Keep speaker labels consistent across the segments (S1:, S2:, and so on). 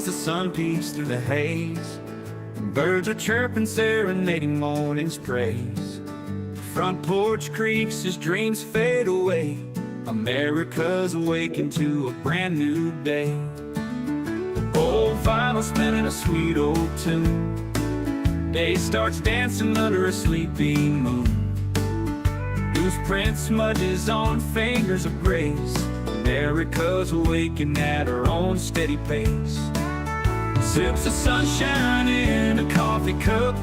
S1: the sun peeks through the haze. Birds are chirping, serenading morning's praise. Front porch creaks as dreams fade away. America's awakened to a brand new day. Old vinyl spinning a sweet old tune. Day starts dancing under a sleeping moon. Loose print smudges on fingers of grace. America's awakened at her own steady pace. Sips of sunshine in a coffee cup.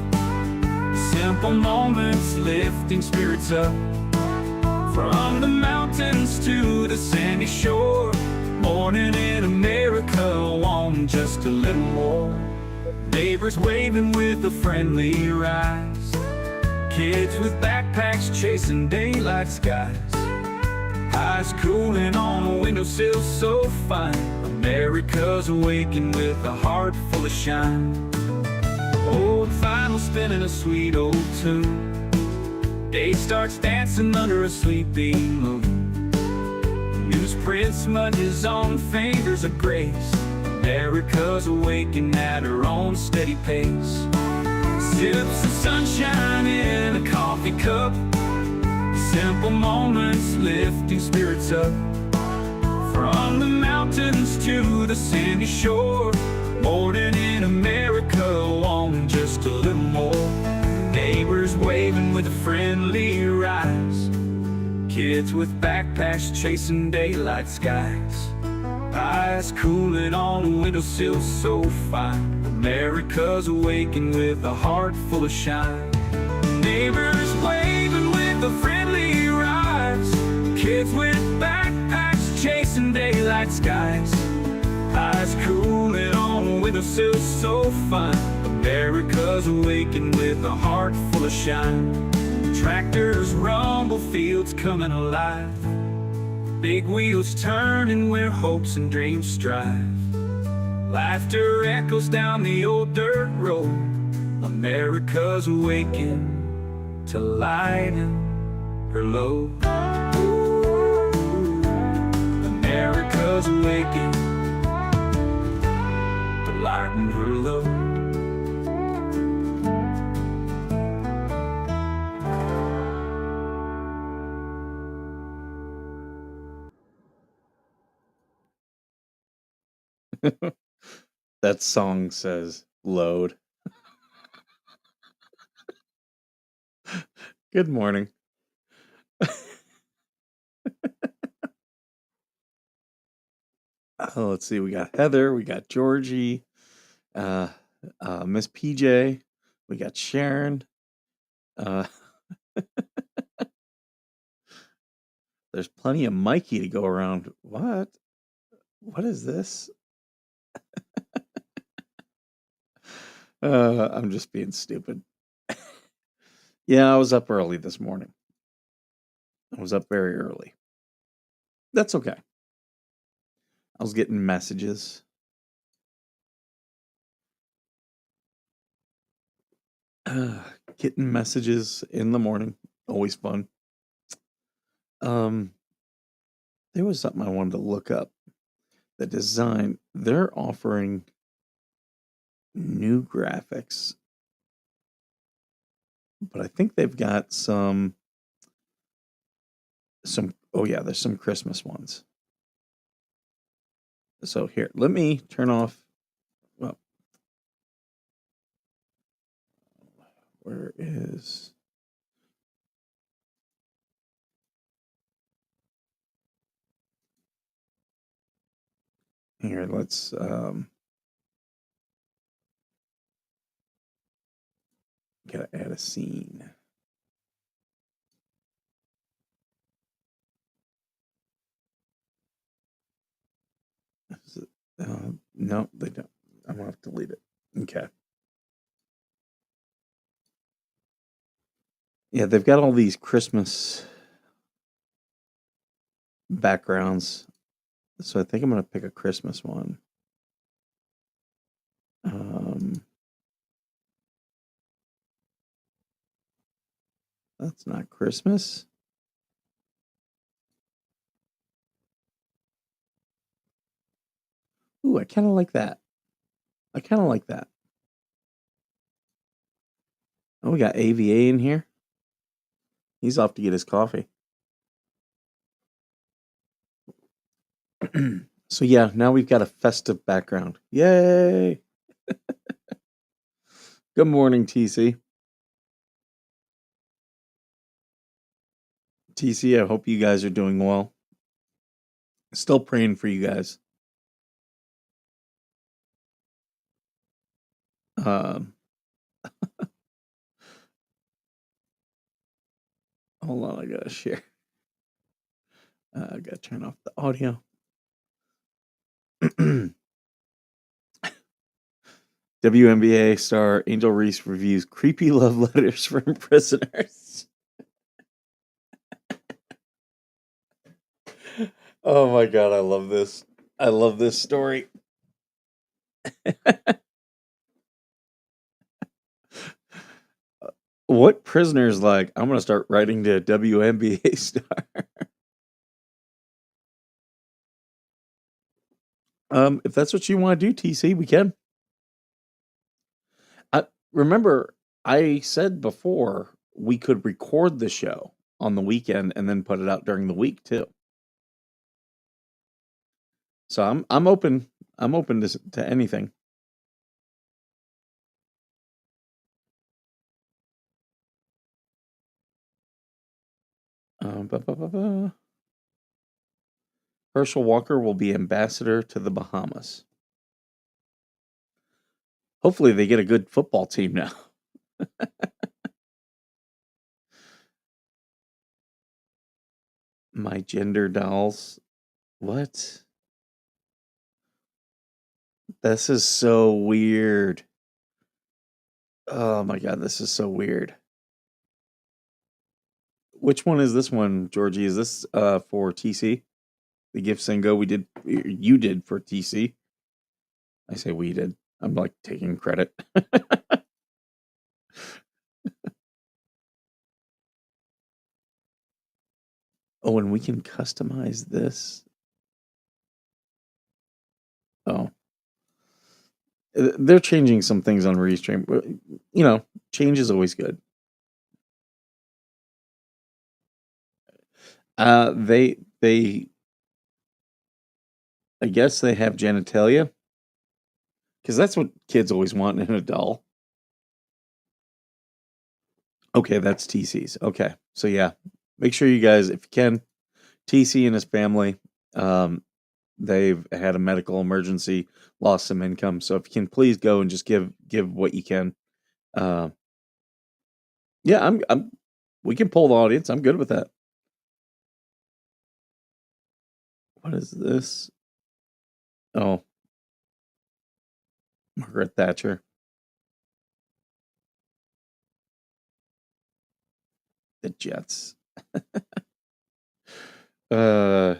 S1: Simple moments lifting spirits up. From the mountains to the sandy shore. Morning in America, want just a little more. Neighbors waving with a friendly rise. Kids with backpacks chasing daylight skies. Eyes cooling on a windowsill so fine. America's awakened with a heart full of shine. Old vinyl spinning a sweet old tune. Day starts dancing under a sleeping moon. Newsprint smudges on fingers of grace. America's awakened at her own steady pace. Sips of sunshine in a coffee cup. Simple moments lifting spirits up. From the mountains to the sandy shore. Morning in America, wanting just a little more. Neighbors waving with a friendly rise. Kids with backpacks chasing daylight skies. Eyes cooling on a windowsill so fine. America's awakened with a heart full of shine. Neighbors waving with a friendly rise. Kids with backpacks chasing daylight skies. Eyes cooling on a windowsill so fine. America's awakened with a heart full of shine. Tractors rumble, fields coming alive. Big wheels turning where hopes and dreams strive. Laughter echoes down the old dirt road. America's awakened to lighten her load. America's awakened to lighten her load.
S2: That song says load. Good morning. Let's see. We got Heather. We got Georgie. Miss PJ. We got Sharon. There's plenty of Mikey to go around. What? What is this? I'm just being stupid. Yeah, I was up early this morning. I was up very early. That's okay. I was getting messages. Getting messages in the morning. Always fun. There was something I wanted to look up. The design. They're offering new graphics. But I think they've got some oh yeah, there's some Christmas ones. So here, let me turn off. Well, where is? Here, let's gotta add a scene. No, they don't. I'm gonna have to delete it. Okay. Yeah, they've got all these Christmas backgrounds. So I think I'm gonna pick a Christmas one. That's not Christmas. Ooh, I kind of like that. I kind of like that. Oh, we got AVA in here. He's off to get his coffee. So yeah, now we've got a festive background. Yay! Good morning, TC. TC, I hope you guys are doing well. Still praying for you guys. Um, hold on, I gotta share. I gotta turn off the audio. WNBA star Angel Reese reviews creepy love letters from prisoners. Oh my god, I love this. I love this story. What prisoner's like, I'm gonna start writing to a WNBA star. If that's what you want to do, TC, we can. Remember, I said before we could record the show on the weekend and then put it out during the week too. So I'm open. I'm open to anything. Ba, ba, ba, ba. Herschel Walker will be ambassador to the Bahamas. Hopefully, they get a good football team now. My gender dolls. What? This is so weird. Oh my god, this is so weird. Which one is this one, Georgie? Is this for TC? The gift Singo you did for TC. I say we did. I'm like taking credit. Oh, and we can customize this. Oh, they're changing some things on Restream. You know, change is always good. They, I guess they have genitalia because that's what kids always want in a doll. Okay, that's TC's. Okay, so yeah, make sure you guys, if you can, TC and his family, they've had a medical emergency, lost some income. So if you can, please go and just give what you can. Uh, yeah, I'm. We can pull the audience. I'm good with that. What is this? Oh, Margaret Thatcher. The Jets. Uh,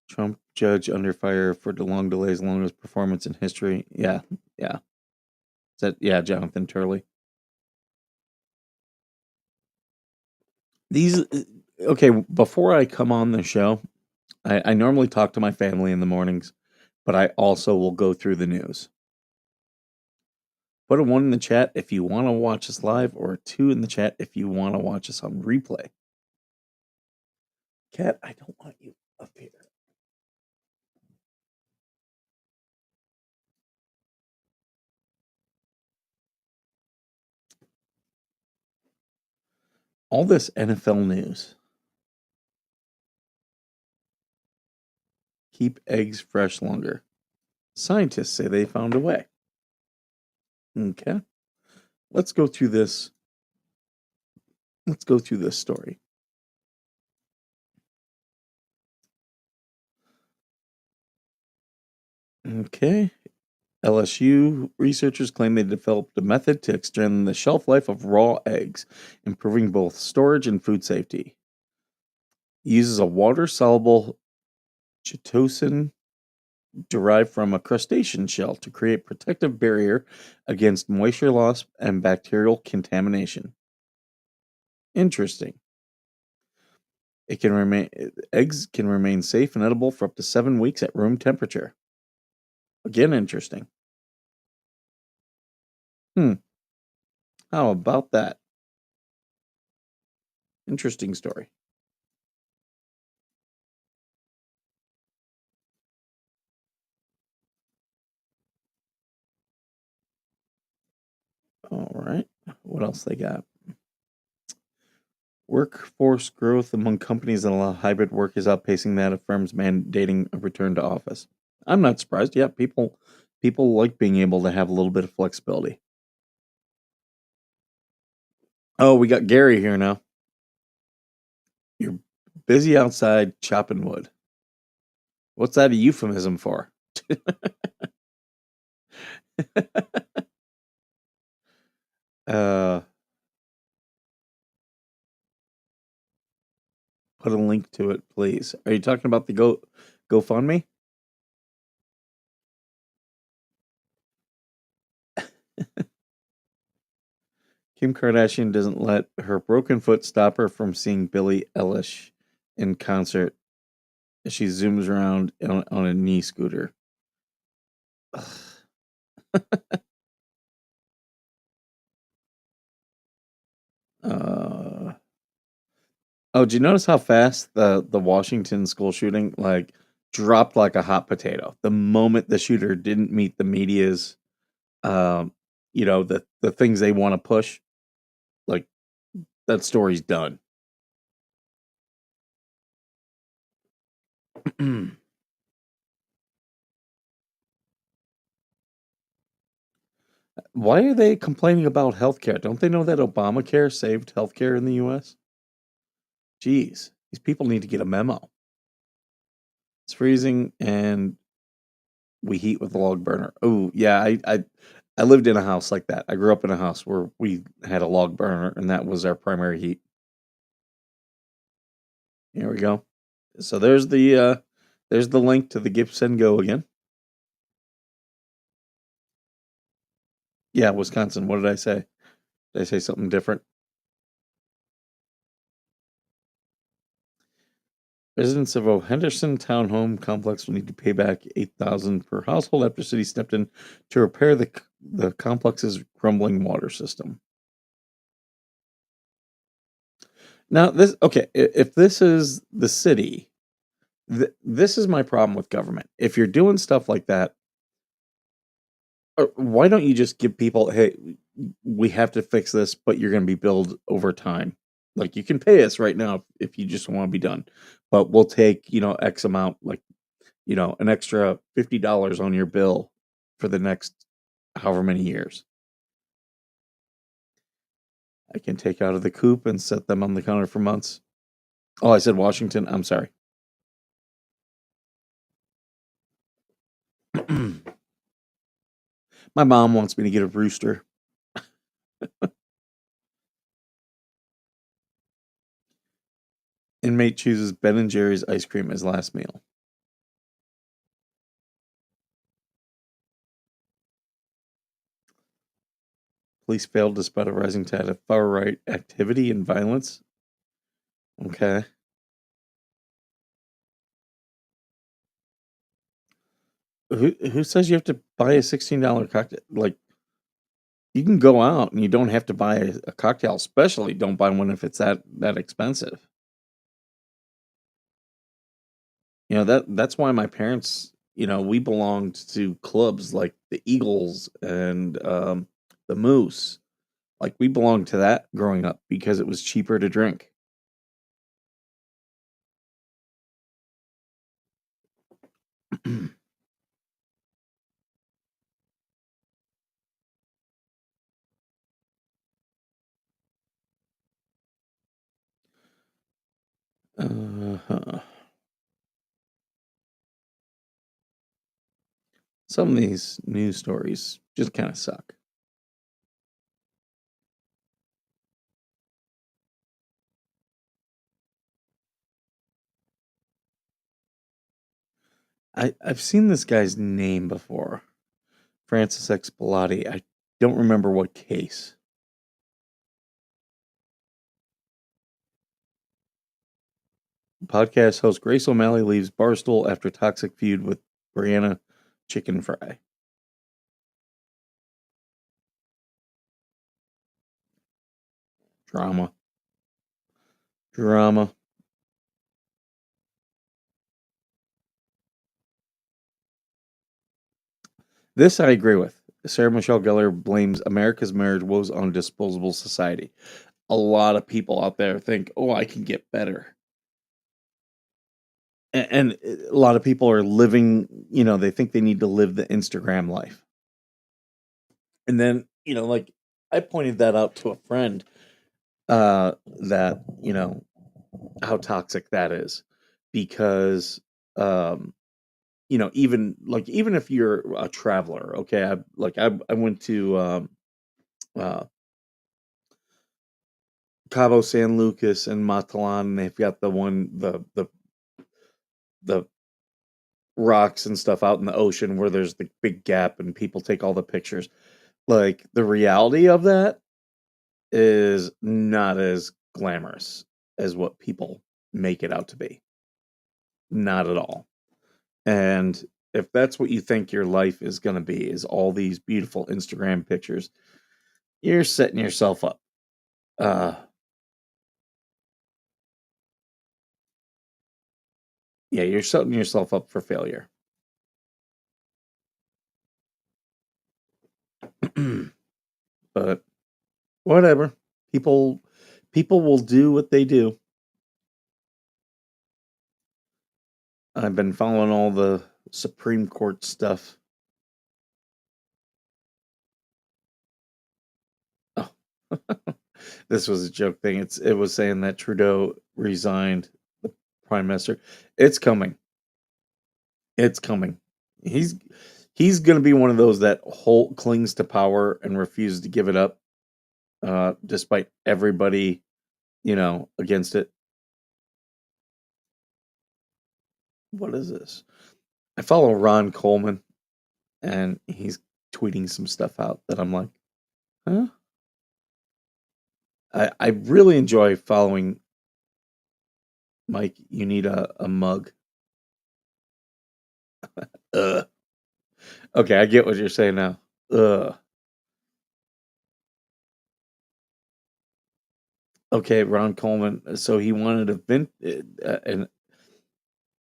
S2: Trump judge under fire for the long delays, longest performance in history. Yeah, yeah. Is that yeah, Jonathan Turley. These okay. Before I come on the show, I normally talk to my family in the mornings, but I also will go through the news. Put a 1 in the chat if you want to watch us live, or a 2 in the chat if you want to watch us on replay. Cat, I don't want you up here. All this NFL news. Keep eggs fresh longer. Scientists say they found a way. Okay. Let's go through this. Let's go through this story. Okay. LSU researchers claim they developed a method to extend the shelf life of raw eggs, improving both storage and food safety. It uses a water soluble chitosan derived from a crustacean shell to create protective barrier against moisture loss and bacterial contamination. Interesting. Eggs can remain safe and edible for up to 7 weeks at room temperature. Again, interesting. Hmm. How about that? Interesting story. All right. What else they got? Workforce growth among companies that allow hybrid work is outpacing that of firms mandating a return to office. I'm not surprised. Yeah, people like being able to have a little bit of flexibility. Oh, we got Gary here now. You're busy outside chopping wood. What's that a euphemism for? uh, put a link to it, please. Are you talking about the GoFundMe? Kim Kardashian doesn't let her broken foot stop her from seeing Billie Eilish in concert as she zooms around on a knee scooter. Uh, oh, did you notice how fast the Washington school shooting dropped like a hot potato the moment the shooter didn't meet the media's um the things they want to push? Like that story's done. Why are they complaining about healthcare? Don't they know that Obamacare saved healthcare in the U.S.? Jeez, these people need to get a memo. It's freezing and we heat with a log burner. Oh, yeah, I lived in a house like that. I grew up in a house where we had a log burner and that was our primary heat. Here we go. So there's the link to the Gibson Go again. Yeah, Wisconsin. What did I say? Did I say something different? Residents of a Henderson townhome complex will need to pay back $8,000 per household after city stepped in to repair the complex's crumbling water system. Now, this okay. If this is the city, this is my problem with government. If you're doing stuff like that, why don't you just give people, hey, we have to fix this, but you're going to be billed over time. Like you can pay us right now if you just want to be done, but we'll take X amount, like an extra $50 on your bill for the next however many years. I can take out of the coop and set them on the counter for months. Oh, I said Washington. I'm sorry. My mom wants me to get a rooster. Inmate chooses Ben and Jerry's ice cream as last meal. Police failed to spot a rising tide of far right activity and violence. Okay. Who says you have to buy a $16 cocktail? Like you can go out and you don't have to buy a cocktail. Especially don't buy one if it's that expensive. That's why my parents, we belonged to clubs like the Eagles and the Moose. Like we belonged to that growing up because it was cheaper to drink. uh Some of these news stories just kind of suck. I've seen this guy's name before, Francis X. Bellotti. I don't remember what case. Podcast host Grace O'Malley leaves Barstool after toxic feud with Brianna chicken fry. Drama. Drama. This I agree with. Sarah Michelle Gellar blames America's marriage woes on disposable society. A lot of people out there think, oh, I can get better. And a lot of people are living, they think they need to live the Instagram life. And then, like I pointed that out to a friend, that, how toxic that is. Because, even if you're a traveler, okay, I went to uh, Cabo San Lucas and Matalan, and they've got the rocks and stuff out in the ocean where there's the big gap and people take all the pictures. Like the reality of that is not as glamorous as what people make it out to be. Not at all. And if that's what you think your life is going to be, is all these beautiful Instagram pictures, you're setting yourself up. Uh, yeah, you're setting yourself up for failure. But whatever. People people will do what they do. I've been following all the Supreme Court stuff. Oh. This was a joke thing. It was saying that Trudeau resigned, the prime minister. It's coming. It's coming. He's he's going to be one of those that clings to power and refuses to give it up, despite everybody, against it. What is this? I follow Ron Coleman, and he's tweeting some stuff out that I'm like, huh? I really enjoy following Mike. You need a mug. Ugh. Okay, I get what you're saying now. Ugh. Okay, Ron Coleman. So he wanted and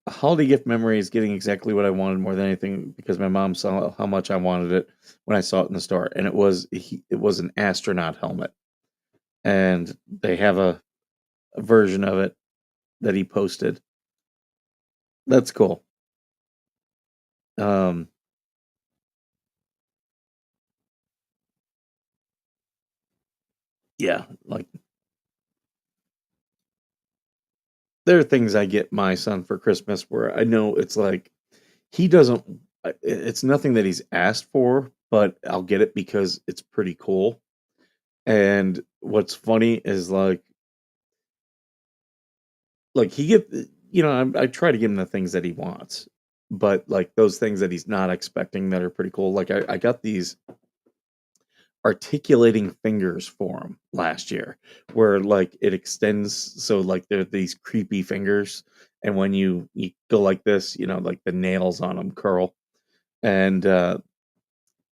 S2: a holiday gift memory is getting exactly what I wanted more than anything because my mom saw how much I wanted it when I saw it in the store, and it was an astronaut helmet, and they have a version of it that he posted. That's cool. Um, yeah, like there are things I get my son for Christmas where I know it's like he doesn't. It's nothing that he's asked for, but I'll get it because it's pretty cool. And what's funny is like he get I try to give him the things that he wants, but like those things that he's not expecting that are pretty cool. Like I got these articulating fingers for him last year, where like it extends, so like they're these creepy fingers, and when you go like this, like the nails on them curl, and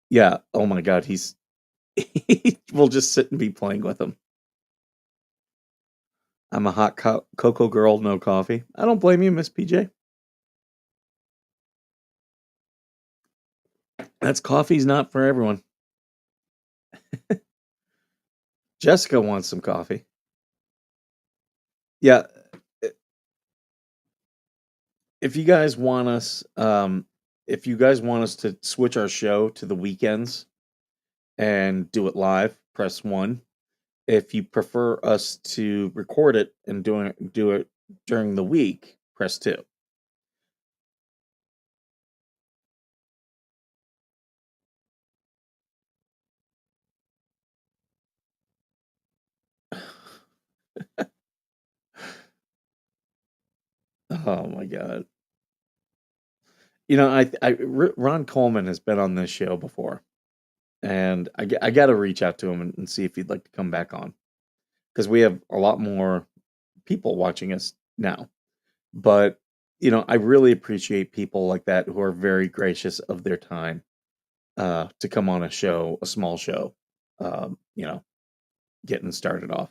S2: yeah, oh my god, he will just sit and be playing with them. I'm a hot cocoa girl, no coffee. I don't blame you, Miss PJ. That's coffee's not for everyone. Jessica wants some coffee. Yeah, if you guys want us, if you guys want us to switch our show to the weekends and do it live, press 1. If you prefer us to record it and do it during the week, press 2. Oh my god. Ron Coleman has been on this show before, and I got to reach out to him and see if he'd like to come back on because we have a lot more people watching us now. But I really appreciate people like that who are very gracious of their time to come on a show, a small show, um, you know, getting started off.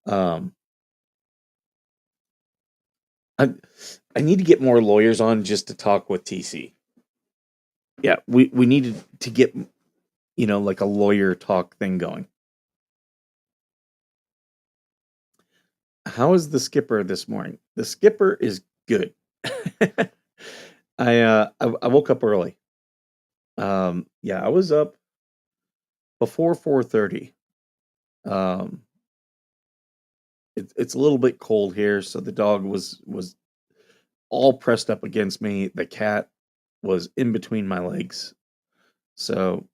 S2: Um, I I need to get more lawyers on just to talk with TC. Yeah, we needed to get like a lawyer talk thing going. How is the skipper this morning? The skipper is good. I woke up early. Yeah, I was up before 4:30. Um, it's a little bit cold here, so the dog was all pressed up against me. The cat was in between my legs. So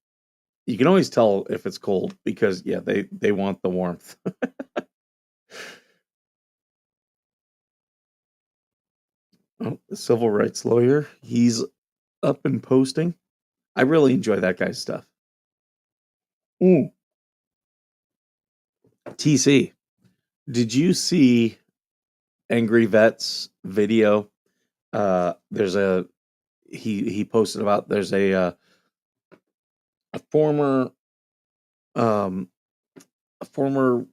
S2: you can always tell if it's cold because yeah, they want the warmth. Oh, the civil rights lawyer, he's up and posting. I really enjoy that guy's stuff. Mm. TC, did you see Angry Vet's video? There's a he posted about there's a former um a former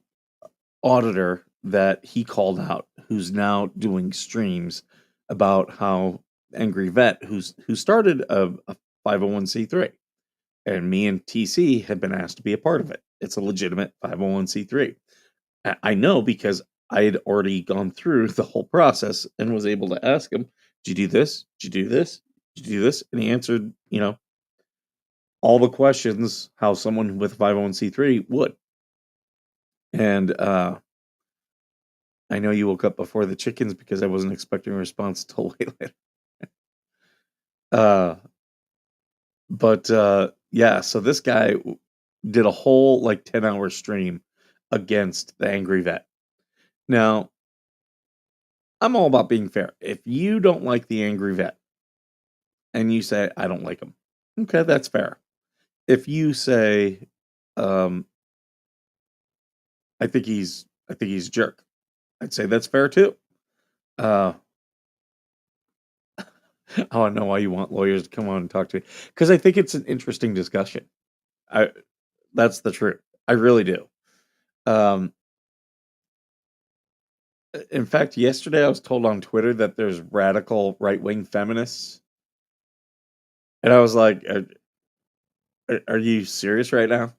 S2: auditor that he called out who's now doing streams about how Angry Vet who started a 501c3, and me and TC have been asked to be a part of it. It's a legitimate 501c3. I know because I had already gone through the whole process and was able to ask him, "Did you do this? Did you do this? Did you do this?" And he answered, all the questions how someone with 501c3 would. And I know you woke up before the chickens because I wasn't expecting a response till way later. Uh, but yeah, so this guy did a whole like 10-hour stream against the Angry Vet. Now, I'm all about being fair. If you don't like the Angry Vet and you say, I don't like him, okay, that's fair. If you say, um, I think he's a jerk, I'd say that's fair too. Uh, I don't know why you want lawyers to come on and talk to me because I think it's an interesting discussion. I That's the truth. I really do. Um, in fact, yesterday I was told on Twitter that there's radical right wing feminists, and I was like, are you serious right now?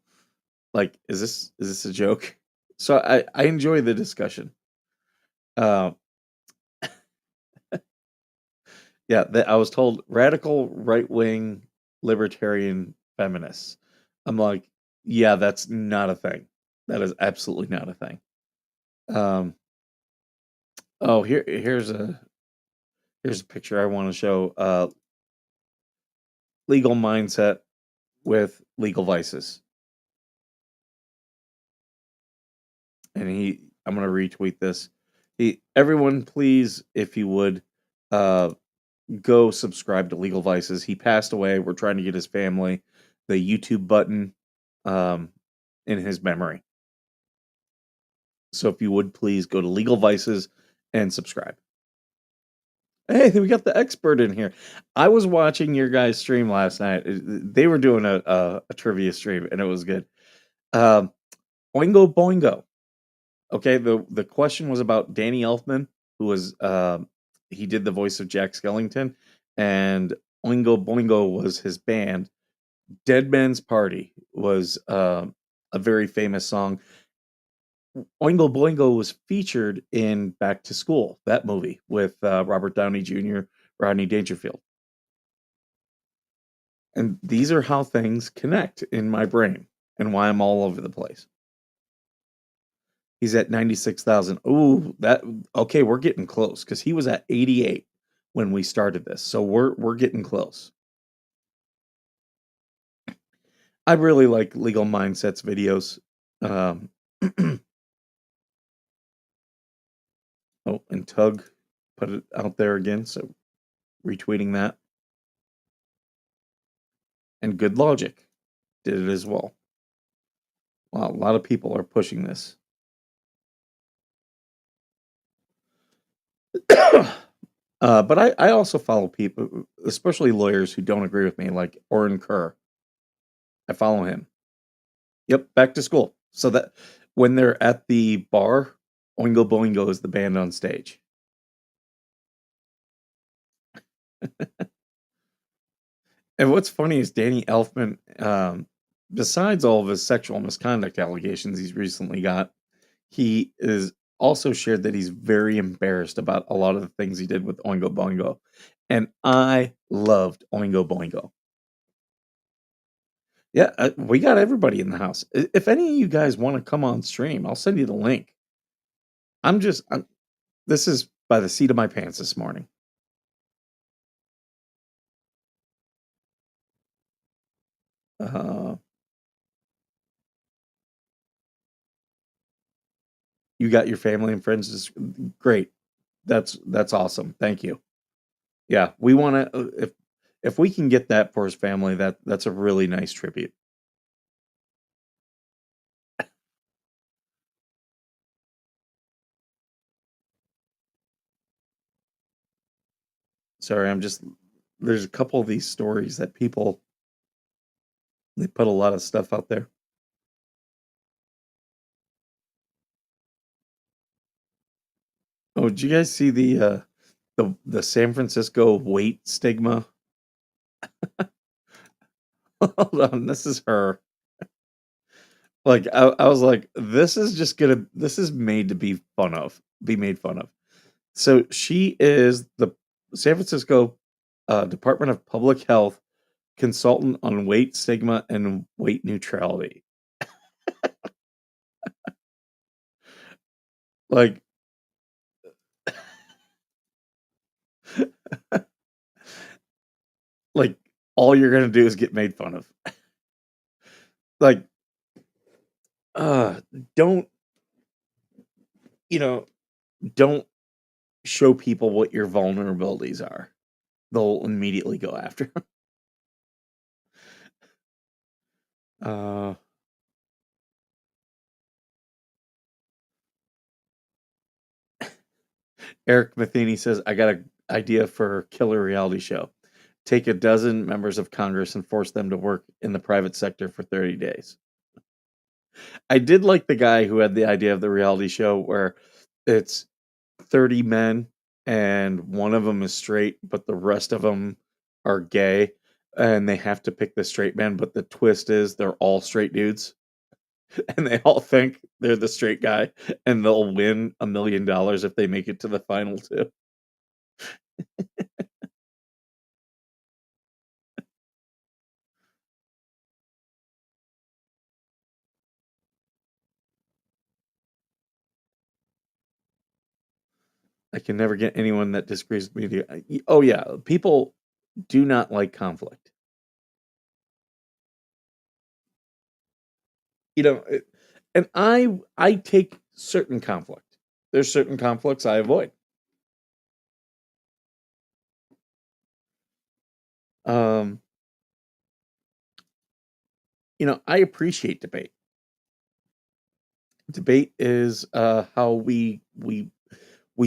S2: Like, is this a joke?" So I enjoy the discussion. Uh, yeah, I was told radical right wing libertarian feminists. I'm like, yeah, that's not a thing. That is absolutely not a thing. Um, oh, here's a picture I want to show. Legal mindset with legal vices, and I'm gonna retweet this. Everyone, please, if you would, uh, go subscribe to Legal Vices. He passed away. We're trying to get his family the YouTube button um, in his memory. So if you would please go to Legal Vices and subscribe. Hey, we got the expert in here. I was watching your guys' stream last night. They were doing a trivia stream, and it was good. Um, Oingo Boingo. Okay, the question was about Danny Elfman, who was he did the voice of Jack Skellington, and Oingo Boingo was his band. Dead Man's Party was a very famous song. Oingo Boingo was featured in Back to School, that movie with Robert Downey Jr., Rodney Dangerfield. And these are how things connect in my brain and why I'm all over the place. He's at 96,000. Ooh, that okay, we're getting close cuz he was at 88 when we started this. So we're getting close. I really like Legal Mindsets videos. Um oh, and Tug put it out there again, so retweeting that. And Good Logic did it as well. Wow, a lot of people are pushing this. But I also follow people, especially lawyers who don't agree with me, like Oren Kerr. I follow him. Yep, back to school. So that when they're at the bar, Oingo Boingo is the band on stage. And what's funny is Danny Elfman, besides all of his sexual misconduct allegations he's recently got, he is also shared that he's very embarrassed about a lot of the things he did with Oingo Boingo. And I loved Oingo Boingo. Yeah, we got everybody in the house. If any of you guys want to come on stream, I'll send you the link. This is by the seat of my pants this morning. Uh, you got your family and friends. Great. That's awesome. Thank you. Yeah, we want to. If we can get that for his family, that's a really nice tribute. Sorry, there's a couple of these stories that people they put a lot of stuff out there. Oh, did you guys see the San Francisco weight stigma? Hold on, this is her. Like I was like, this is made to be made fun of. So she is the San Francisco Department of Public Health consultant on weight stigma and weight neutrality. Like, like all you're gonna do is get made fun of. Like, uh, don't you know? Don't show people what your vulnerabilities are. They'll immediately go after. uh, Eric Matheny says, "I got an idea for a killer reality show. Take a dozen members of Congress and force them to work in the private sector for 30 days." I did like the guy who had the idea of the reality show where it's 30 men and one of them is straight, but the rest of them are gay and they have to pick the straight man. But the twist is they're all straight dudes and they all think they're the straight guy and they'll win $1 million if they make it to the final two. I can never get anyone that disagrees with me. Oh, yeah. People do not like conflict. You know, and I take certain conflict. There's certain conflicts I avoid. Um, I appreciate debate. Debate is how we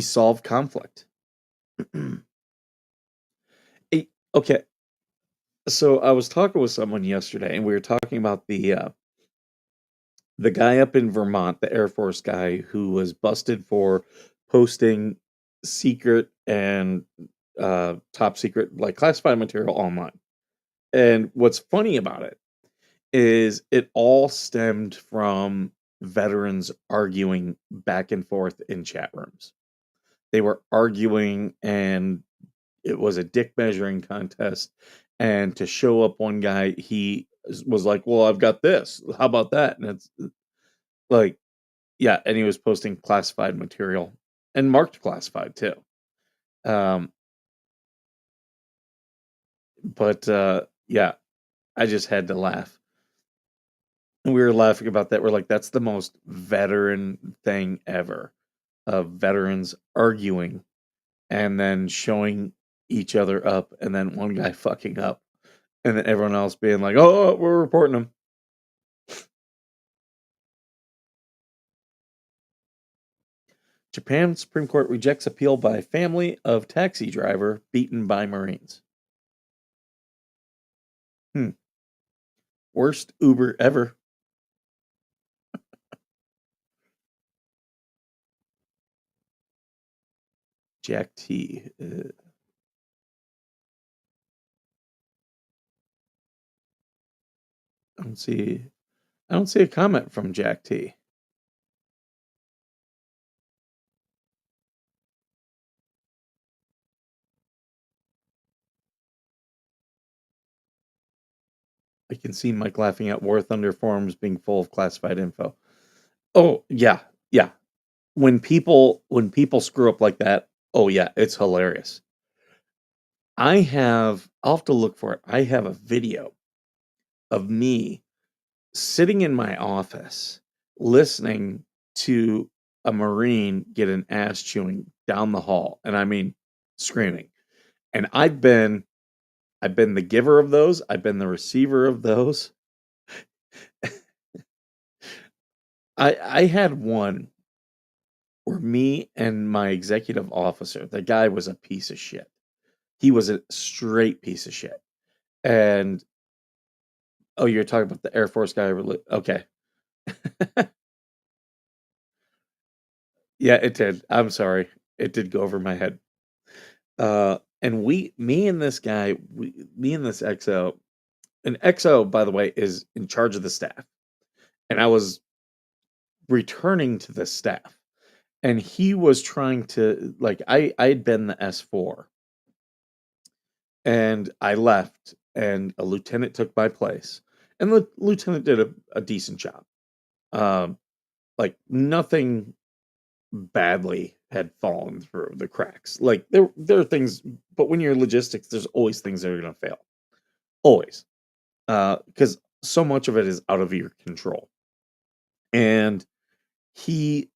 S2: solve conflict. Okay, so I was talking with someone yesterday, and we were talking about the guy up in Vermont, the Air Force guy who was busted for posting secret and top secret, like classified material online. And what's funny about it is it all stemmed from veterans arguing back and forth in chat rooms. They were arguing, and it was a dick measuring contest. And to show up one guy, he was like, "Well, I've got this. How about that?" And it's like, yeah, and he was posting classified material and marked classified too. Um, but yeah, I just had to laugh. And we were laughing about that. We're like, that's the most veteran thing ever, of veterans arguing and then showing each other up, and then one guy fucking up, and then everyone else being like, "Oh, we're reporting him." Japan Supreme Court rejects appeal by family of taxi driver beaten by Marines. Hmm. Worst Uber ever. Jack T. I don't see. I don't see a comment from Jack T. I can see Mike laughing at War Thunder forums being full of classified info. Oh yeah, yeah. When people screw up like that, oh yeah, it's hilarious. I'll have to look for it. I have a video of me sitting in my office listening to a Marine get an ass chewing down the hall, and I mean screaming. And I've been the giver of those, I've been the receiver of those. I had one where me and my executive officer, the guy was a piece of shit. He was a straight piece of shit. And oh, you're talking about the Air Force guy. Okay. Yeah, it did. I'm sorry. It did go over my head. And me and this guy, me and this XO, and XO, by the way, is in charge of the staff. And I was returning to the staff, and he was trying to, like, I had been the S4, and I left, and a lieutenant took my place, and the lieutenant did a decent job. Um, like nothing badly had fallen through the cracks. Like there are things, but when you're in logistics, there's always things that are gonna fail. Always. Because so much of it is out of your control. And he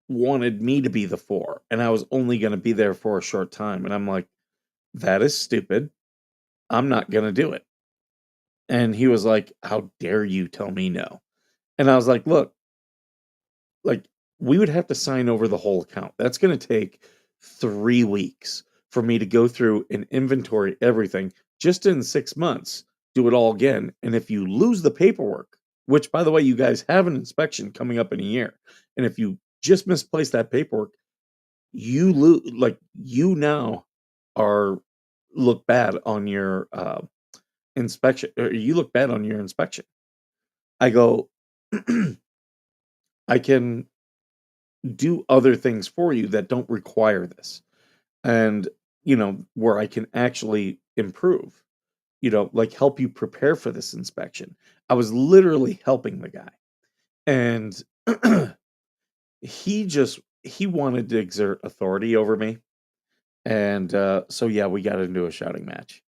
S2: wanted me to be the four, and I was only gonna be there for a short time. And I'm like, that is stupid. I'm not gonna do it. And he was like, how dare you tell me no? And I was like, look, like we would have to sign over the whole account. That's going to take 3 weeks for me to go through and inventory everything just in 6 months, do it all again. And if you lose the paperwork, which by the way, you guys have an inspection coming up in a year, and if you just misplace that paperwork, you lose, like you now are look bad on your inspection, or you look bad on your inspection. I go, I can do other things for you that don't require this. And, where I can actually improve, like help you prepare for this inspection. I was literally helping the guy. And he wanted to exert authority over me. And so yeah, we got into a shouting match.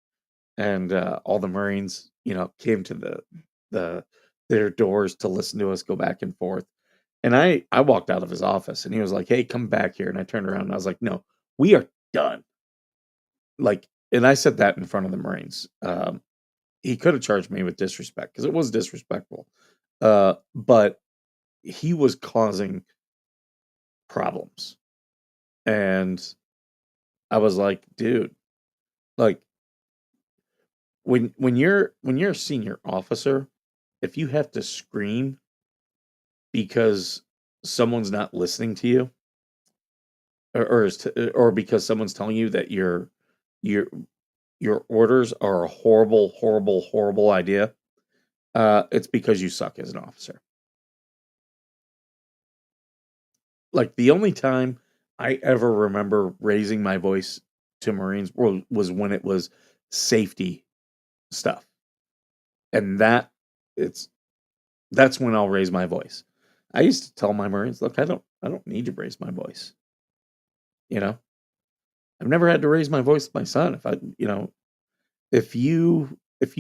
S2: And all the Marines, came to the their doors to listen to us go back and forth. And I walked out of his office, and he was like, "Hey, come back here." And I turned around and I was like, "No, we are done." Like, and I said that in front of the Marines. He could have charged me with disrespect because it was disrespectful. But he was causing problems. And I was like, dude, like when you're a senior officer, if you have to scream because someone's not listening to you, or because someone's telling you that your your orders are a horrible, horrible, horrible idea, it's because you suck as an officer. Like the only time I ever remember raising my voice to Marines was when it was safety stuff, and it's that's when I'll raise my voice. I used to tell my Marines, "Look, I don't need to raise my voice. You know, I've never had to raise my voice to my son. If you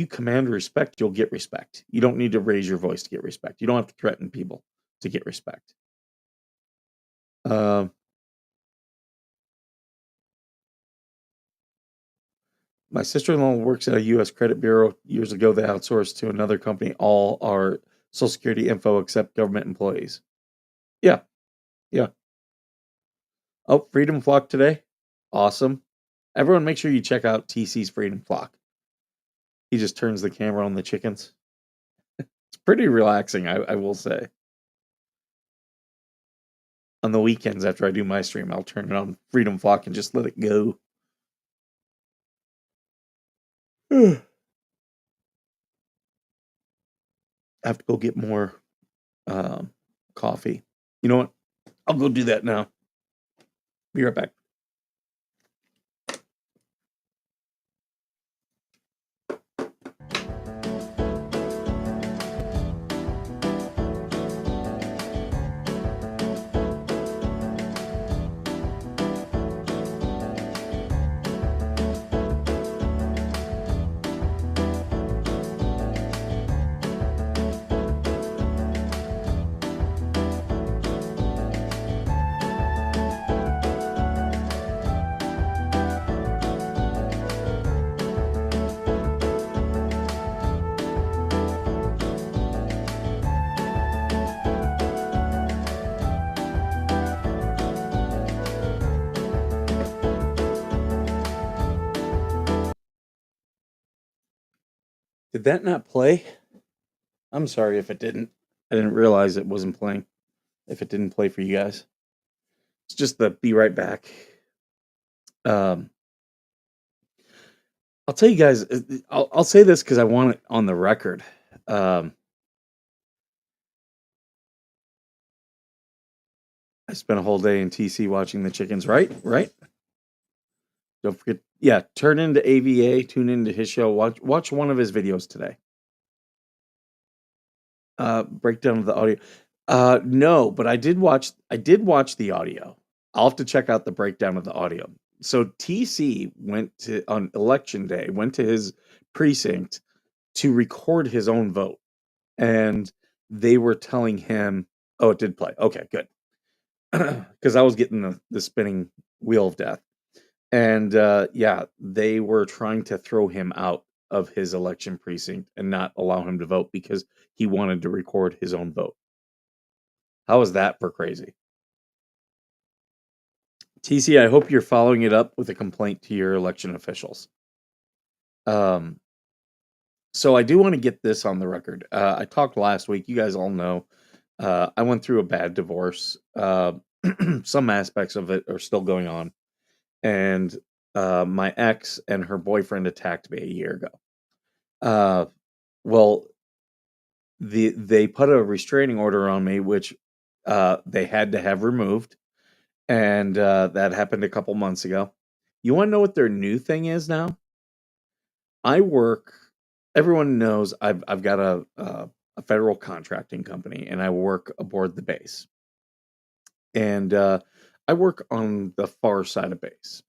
S2: command respect, you'll get respect. You don't need to raise your voice to get respect. You don't have to threaten people to get respect." Um, my sister-in-law works at a U.S. credit bureau. Years ago, they outsourced to another company all our Social Security info except government employees. Yeah, yeah. Oh, Freedom Flock today. Awesome. Everyone make sure you check out TC's Freedom Flock. He just turns the camera on the chickens. It's pretty relaxing, I will say. On the weekends after I do my stream, I'll turn it on Freedom Flock and just let it go. I have to go get more coffee. You know what? I'll go do that now. Be right back. Did that not play? I'm sorry if it didn't. I didn't realize it wasn't playing. If it didn't play for you guys, it's just the be right back. Um, I'll tell you guys. I'll say this because I want it on the record. Um, I spent a whole day in TC watching the chickens. Right. Don't forget. Yeah, turn into AVA. Tune into his show. Watch one of his videos today. Breakdown of the audio. No, but I did watch the audio. I'll have to check out the breakdown of the audio. So TC went to on election day, went to his precinct to record his own vote. And they were telling him, oh, it did play. Okay, good. Because I was getting the spinning wheel of death. And yeah, they were trying to throw him out of his election precinct and not allow him to vote because he wanted to record his own vote. How is that for crazy? TC, I hope you're following it up with a complaint to your election officials. Um, so I do want to get this on the record. I talked last week. You guys all know I went through a bad divorce. Some aspects of it are still going on, and my ex and her boyfriend attacked me a year ago. Well, they put a restraining order on me, which they had to have removed, and that happened a couple months ago. You want to know what their new thing is now? I work. Everyone knows I've got a federal contracting company, and I work aboard the base, and I work on the far side of base,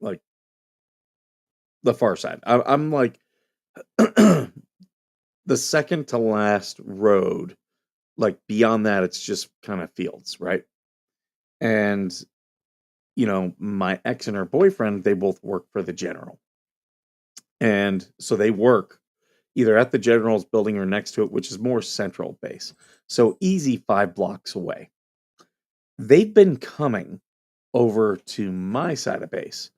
S2: like the far side. I'm like the second to last road. Like beyond that, it's just kind of fields, right? And my ex and her boyfriend, they both work for the general, and so they work either at the general's building or next to it, which is more central base. So easy 5 blocks away. They've been coming over to my side of base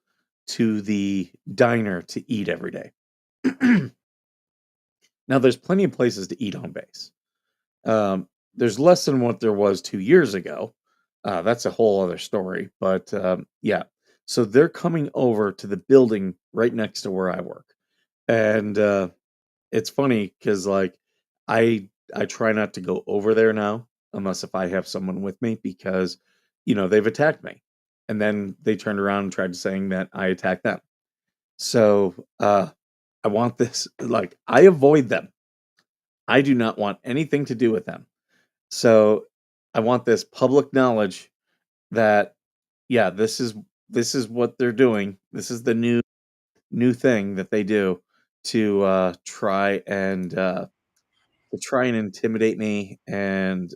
S2: to the diner to eat every day. Now, there's plenty of places to eat on base. There's less than what there was 2 years ago. That's a whole other story. But yeah, so they're coming over to the building right next to where I work. And it's funny because like I try not to go over there now unless if I have someone with me because they've attacked me, and then they turned around and tried saying that I attacked them. So I want this like I avoid them. I do not want anything to do with them. So I want this public knowledge that yeah, this is what they're doing. This is the new thing that they do to try and intimidate me, and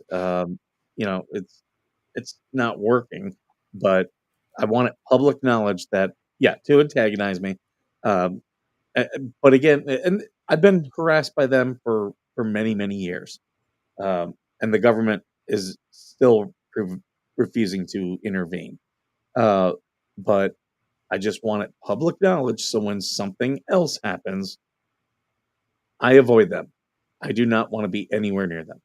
S2: it's not working, but I want it public knowledge that yeah, to antagonize me. Um, but again, and I've been harassed by them for many years, and the government is still refusing to intervene. But I just want it public knowledge so when something else happens, I avoid them. I do not want to be anywhere near them.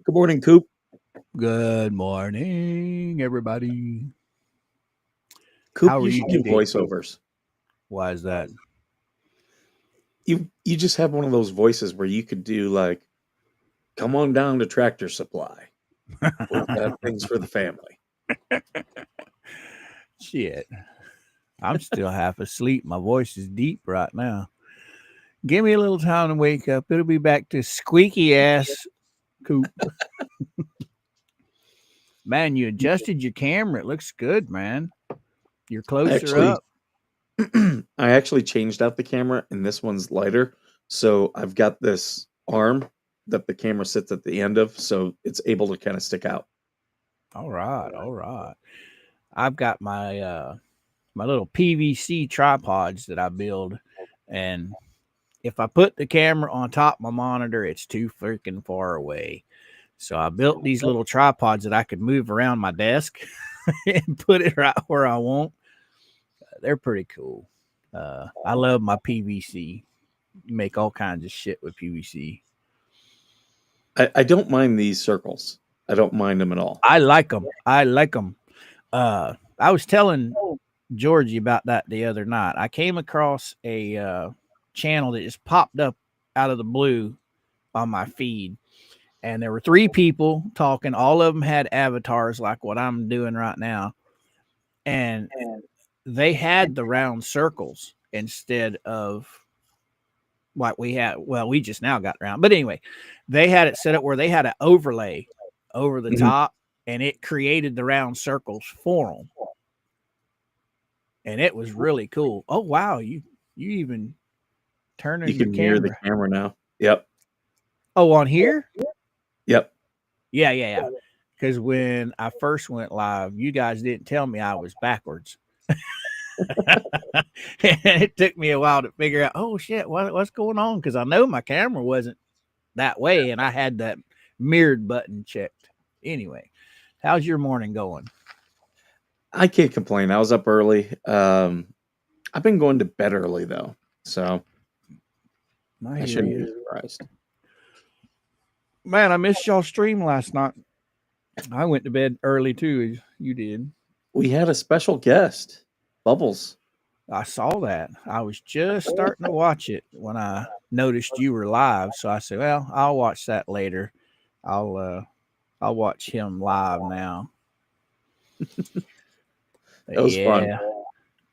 S2: Good morning, Coop.
S3: Good morning, everybody.
S2: Coop,
S3: How are
S2: you
S3: you
S2: should do
S3: today, Coop?
S2: voiceovers.
S3: Why is that?
S2: You just have one of those voices where you could do like, come on down to Tractor Supply. We've got things for the family.
S3: Shit. I'm still half asleep. My voice is deep right now. Give me a little time to wake up. It'll be back to squeaky ass Coop. Man, you adjusted your camera. It looks good, man. You're closer
S2: Actually,
S3: up.
S2: I actually changed out the camera and this one's lighter. So I've got this arm that the camera sits at the end of, so it's able to kind of stick out.
S3: All right, all right. I've got my my little PVC tripods that I build, and if I put the camera on top of my monitor, it's too freaking far away. So I built these little tripods that I could move around my desk and put it right where I want. They're pretty cool. I love my PVC. You make all kinds of shit with PVC.
S2: I don't mind these circles. I don't mind them at all.
S3: I like them. I like them. I was telling Georgie about that the other night. I came across a channel that just popped up out of the blue on my feed. And there were 3 people talking. All of them had avatars like what I'm doing right now. And they had the round circles instead of what we had. Well, we just now got round. But anyway, they had it set up where they had an overlay over the top and it created the round circles for them. And it was really cool. Oh, wow. You even turning
S2: You can
S3: your
S2: mirror
S3: camera.
S2: the camera now. Yep.
S3: Oh, on here?
S2: Yep.
S3: Yeah. Because when I first went live, you guys didn't tell me I was backwards. It took me a while to figure out, oh shit, what's going on? Because I know my camera wasn't that way, and I had that mirrored button checked. Anyway, how's your morning going?
S2: I can't complain. I was up early. I've been going to bed early though, so I shouldn't be surprised.
S3: Man, I missed y'all stream last night. I went to bed early too, as you did.
S2: We had a special guest, Bubbles.
S3: I saw that. I was just starting to watch it when I noticed you were live. So I said, well, I'll watch that later. I'll watch him live now.
S2: That was fun.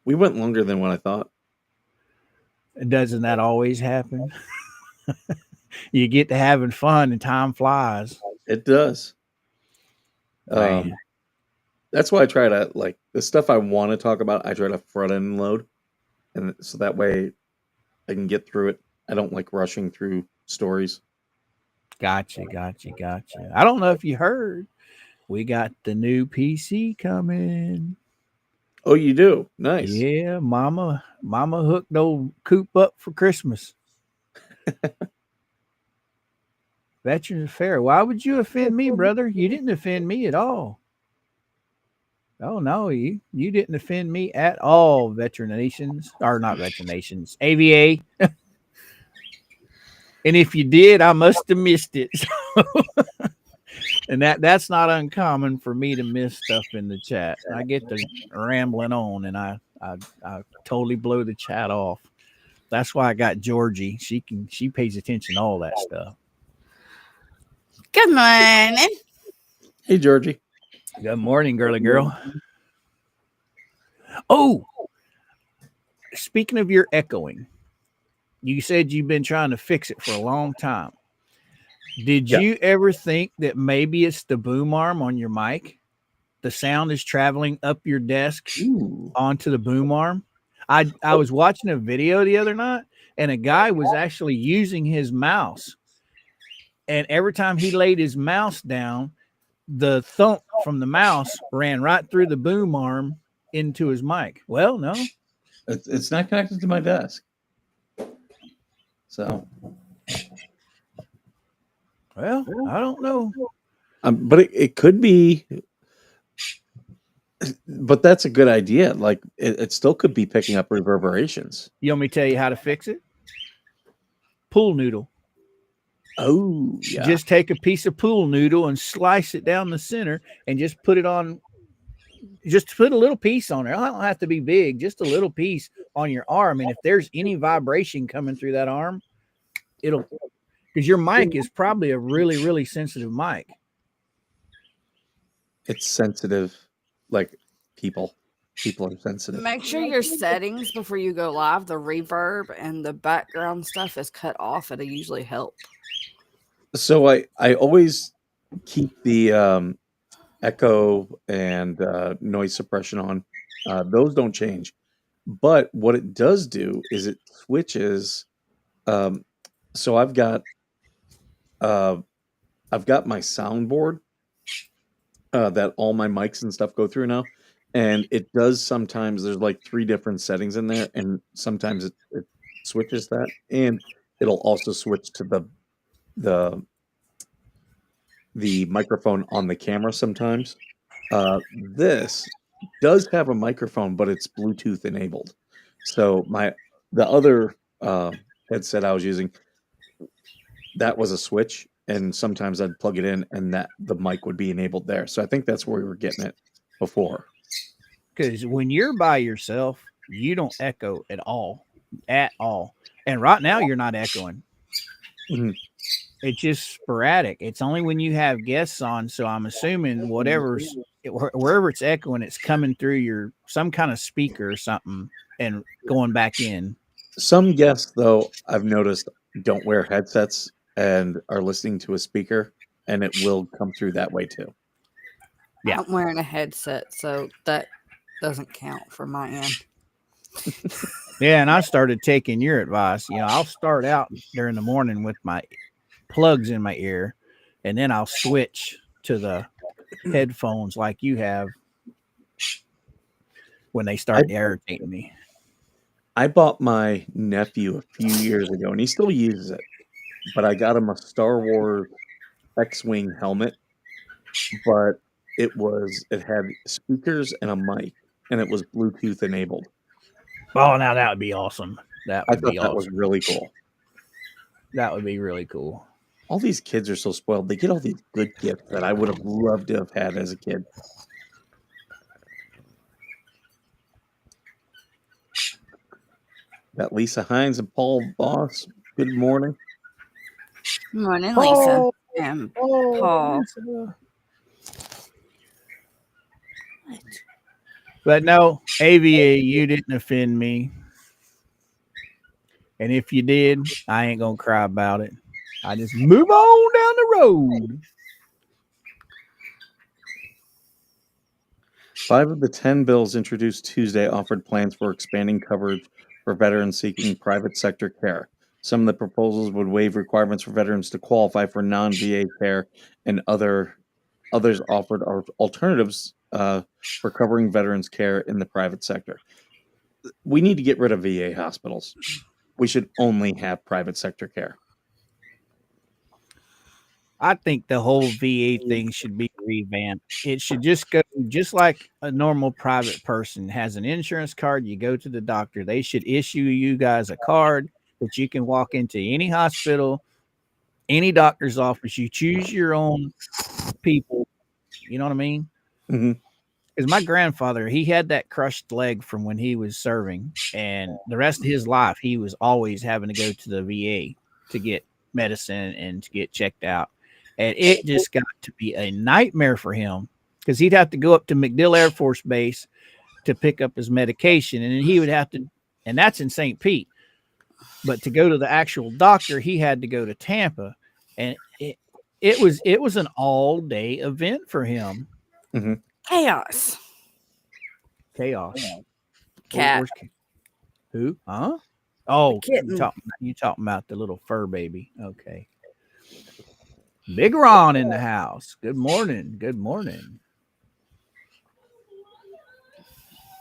S2: We went longer than what I thought.
S3: Doesn't that always happen? You get to having fun and time flies.
S2: It does. That's why I try to, like, the stuff I want to talk about, I try to front end load. And so that way I can get through it. I don't like rushing through stories.
S3: Gotcha. I don't know if you heard, we got the new PC coming.
S2: Oh, you do? Nice.
S3: Yeah, mama hooked old Coop up for Christmas. Veterans Affair. Why would you offend me, brother? You didn't offend me at all. Oh no, you didn't offend me at all, Veteran Nations. Or not Veteran Nations. AVA. And if you did, I must have missed it. And that's not uncommon for me to miss stuff in the chat. I get to rambling on and I totally blow the chat off. That's why I got Georgie. She pays attention to all that stuff.
S4: Good morning.
S2: Hey, Georgie.
S3: Good morning, girly girl. Oh, speaking of your echoing, you said you've been trying to fix it for a long time. Did you ever think that maybe it's the boom arm on your mic? The sound is traveling up your desk onto the boom arm. I was watching a video the other night, and a guy was actually using his mouse. And every time he laid his mouse down, the thump from the mouse ran right through the boom arm into his mic. Well, no.
S2: It's not connected to my desk. So.
S3: Well, I don't know.
S2: But it could be But that's a good idea. Like it still could be picking up reverberations.
S3: You want me to tell you how to fix it? Pool noodle.
S2: Oh, yeah.
S3: Just take a piece of pool noodle and slice it down the center and just put it on. Just put a little piece on there. I don't have to be big, just a little piece on your arm. And if there's any vibration coming through that arm, it'll, because your mic is probably a really, really sensitive mic.
S2: It's sensitive. Like people are sensitive.
S4: Make sure your settings before you go live, the reverb and the background stuff is cut off. It'll usually help.
S2: So I always keep the echo and noise suppression on. Those don't change. But what it does do is it switches. So I've got my soundboard that all my mics and stuff go through now, and it does sometimes. There's like 3 different settings in there, and sometimes it switches that, and it'll also switch to the microphone on the camera sometimes. This does have a microphone, but it's Bluetooth enabled. So the other headset I was using, that was a switch, and sometimes I'd plug it in, and that the mic would be enabled there. So I think that's where we were getting it before.
S3: Because when you're by yourself, you don't echo at all. And right now, you're not echoing.
S2: Mhm.
S3: It's just sporadic. It's only when you have guests on. So I'm assuming wherever it's echoing, it's coming through some kind of speaker or something and going back in.
S2: Some guests, though, I've noticed don't wear headsets and are listening to a speaker, and it will come through that way too.
S3: Yeah.
S4: I'm wearing a headset, so that doesn't count for my end.
S3: Yeah, and I started taking your advice. I'll start out during the morning with my plugs in my ear, and then I'll switch to the headphones like you have when they start irritating me.
S2: I bought my nephew a few years ago, and he still uses it. But I got him a Star Wars X-Wing helmet, but it had speakers and a mic, and it was Bluetooth enabled.
S3: Oh, now that would be awesome.
S2: I thought that was really cool.
S3: That would be really cool.
S2: All these kids are so spoiled. They get all these good gifts that I would have loved to have had as a kid. Got Lisa Hines and Paul Boss. Good morning.
S4: Good morning, Lisa and Paul.
S3: Lisa. But no, AVA, you didn't offend me. And if you did, I ain't going to cry about it. I just move on down the road.
S2: 5 of the 10 bills introduced Tuesday offered plans for expanding coverage for veterans seeking private sector care. Some of the proposals would waive requirements for veterans to qualify for non-VA care, and others offered alternatives for covering veterans care in the private sector. We need to get rid of VA hospitals. We should only have private sector care.
S3: I think the whole VA thing should be revamped. It should just go just like a normal private person has an insurance card. You go to the doctor. They should issue you guys a card that you can walk into any hospital, any doctor's office. You choose your own people. You know what I mean?
S2: Mm-hmm.
S3: Because my grandfather, he had that crushed leg from when he was serving, and the rest of his life, he was always having to go to the VA to get medicine and to get checked out. And it just got to be a nightmare for him because he'd have to go up to MacDill Air Force Base to pick up his medication. And then he would have to, and that's in St. Pete. But to go to the actual doctor, he had to go to Tampa. And it was an all-day event for him.
S2: Mm-hmm.
S4: Chaos.
S3: Cat. Who? Huh? Oh,
S4: kitten.
S3: You talking about the little fur baby. Okay. Big Ron in the house. Good morning. Good morning.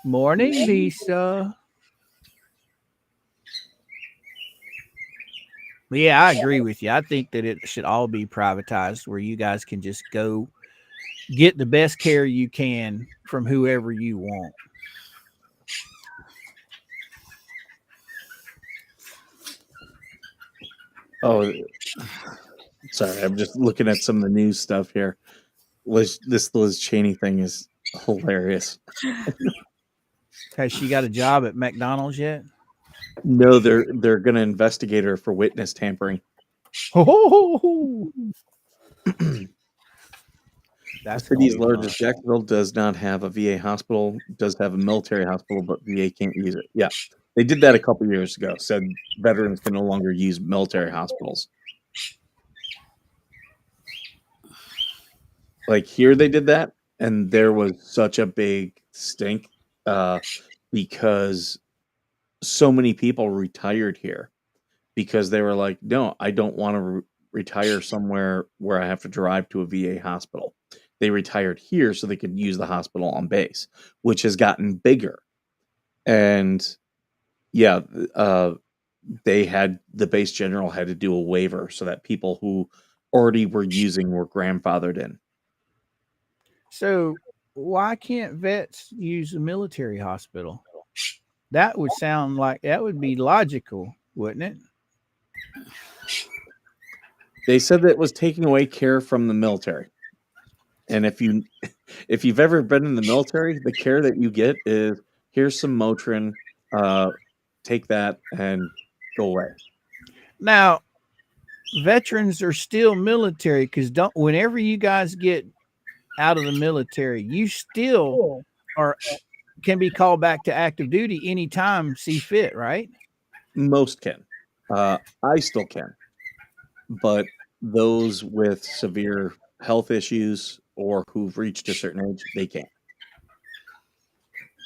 S3: Morning, Lisa. Yeah, I agree with you. I think that it should all be privatized where you guys can just go get the best care you can from whoever you want.
S2: Oh, sorry. I'm just looking at some of the news stuff here. This Liz Cheney thing is hilarious.
S3: Has she got a job at McDonald's yet?
S2: No, they're going to investigate her for witness tampering.
S3: Oh,
S2: The
S3: that's gonna
S2: city's
S3: be fun.
S2: largest, Jacksonville, does not have a VA hospital. Does have a military hospital, but VA can't use it. Yeah, they did that a couple years ago. Said veterans can no longer use military hospitals. Like here, they did that, and there was such a big stink because so many people retired here because they were like, no, I don't want to retire somewhere where I have to drive to a VA hospital. They retired here so they could use the hospital on base, which has gotten bigger. And yeah, they had the base general had to do a waiver so that people who already were using were grandfathered in.
S3: So why can't vets use a military hospital? That would sound like that would be logical, wouldn't it?
S2: They said that it was taking away care from the military. And if you've ever been in the military, the care that you get is here's some Motrin, take that and go away.
S3: Now, veterans are still military because don't whenever you guys get out of the military, you still are can be called back to active duty anytime see fit, right?
S2: Most can. I still can. But those with severe health issues or who've reached a certain age, they can't.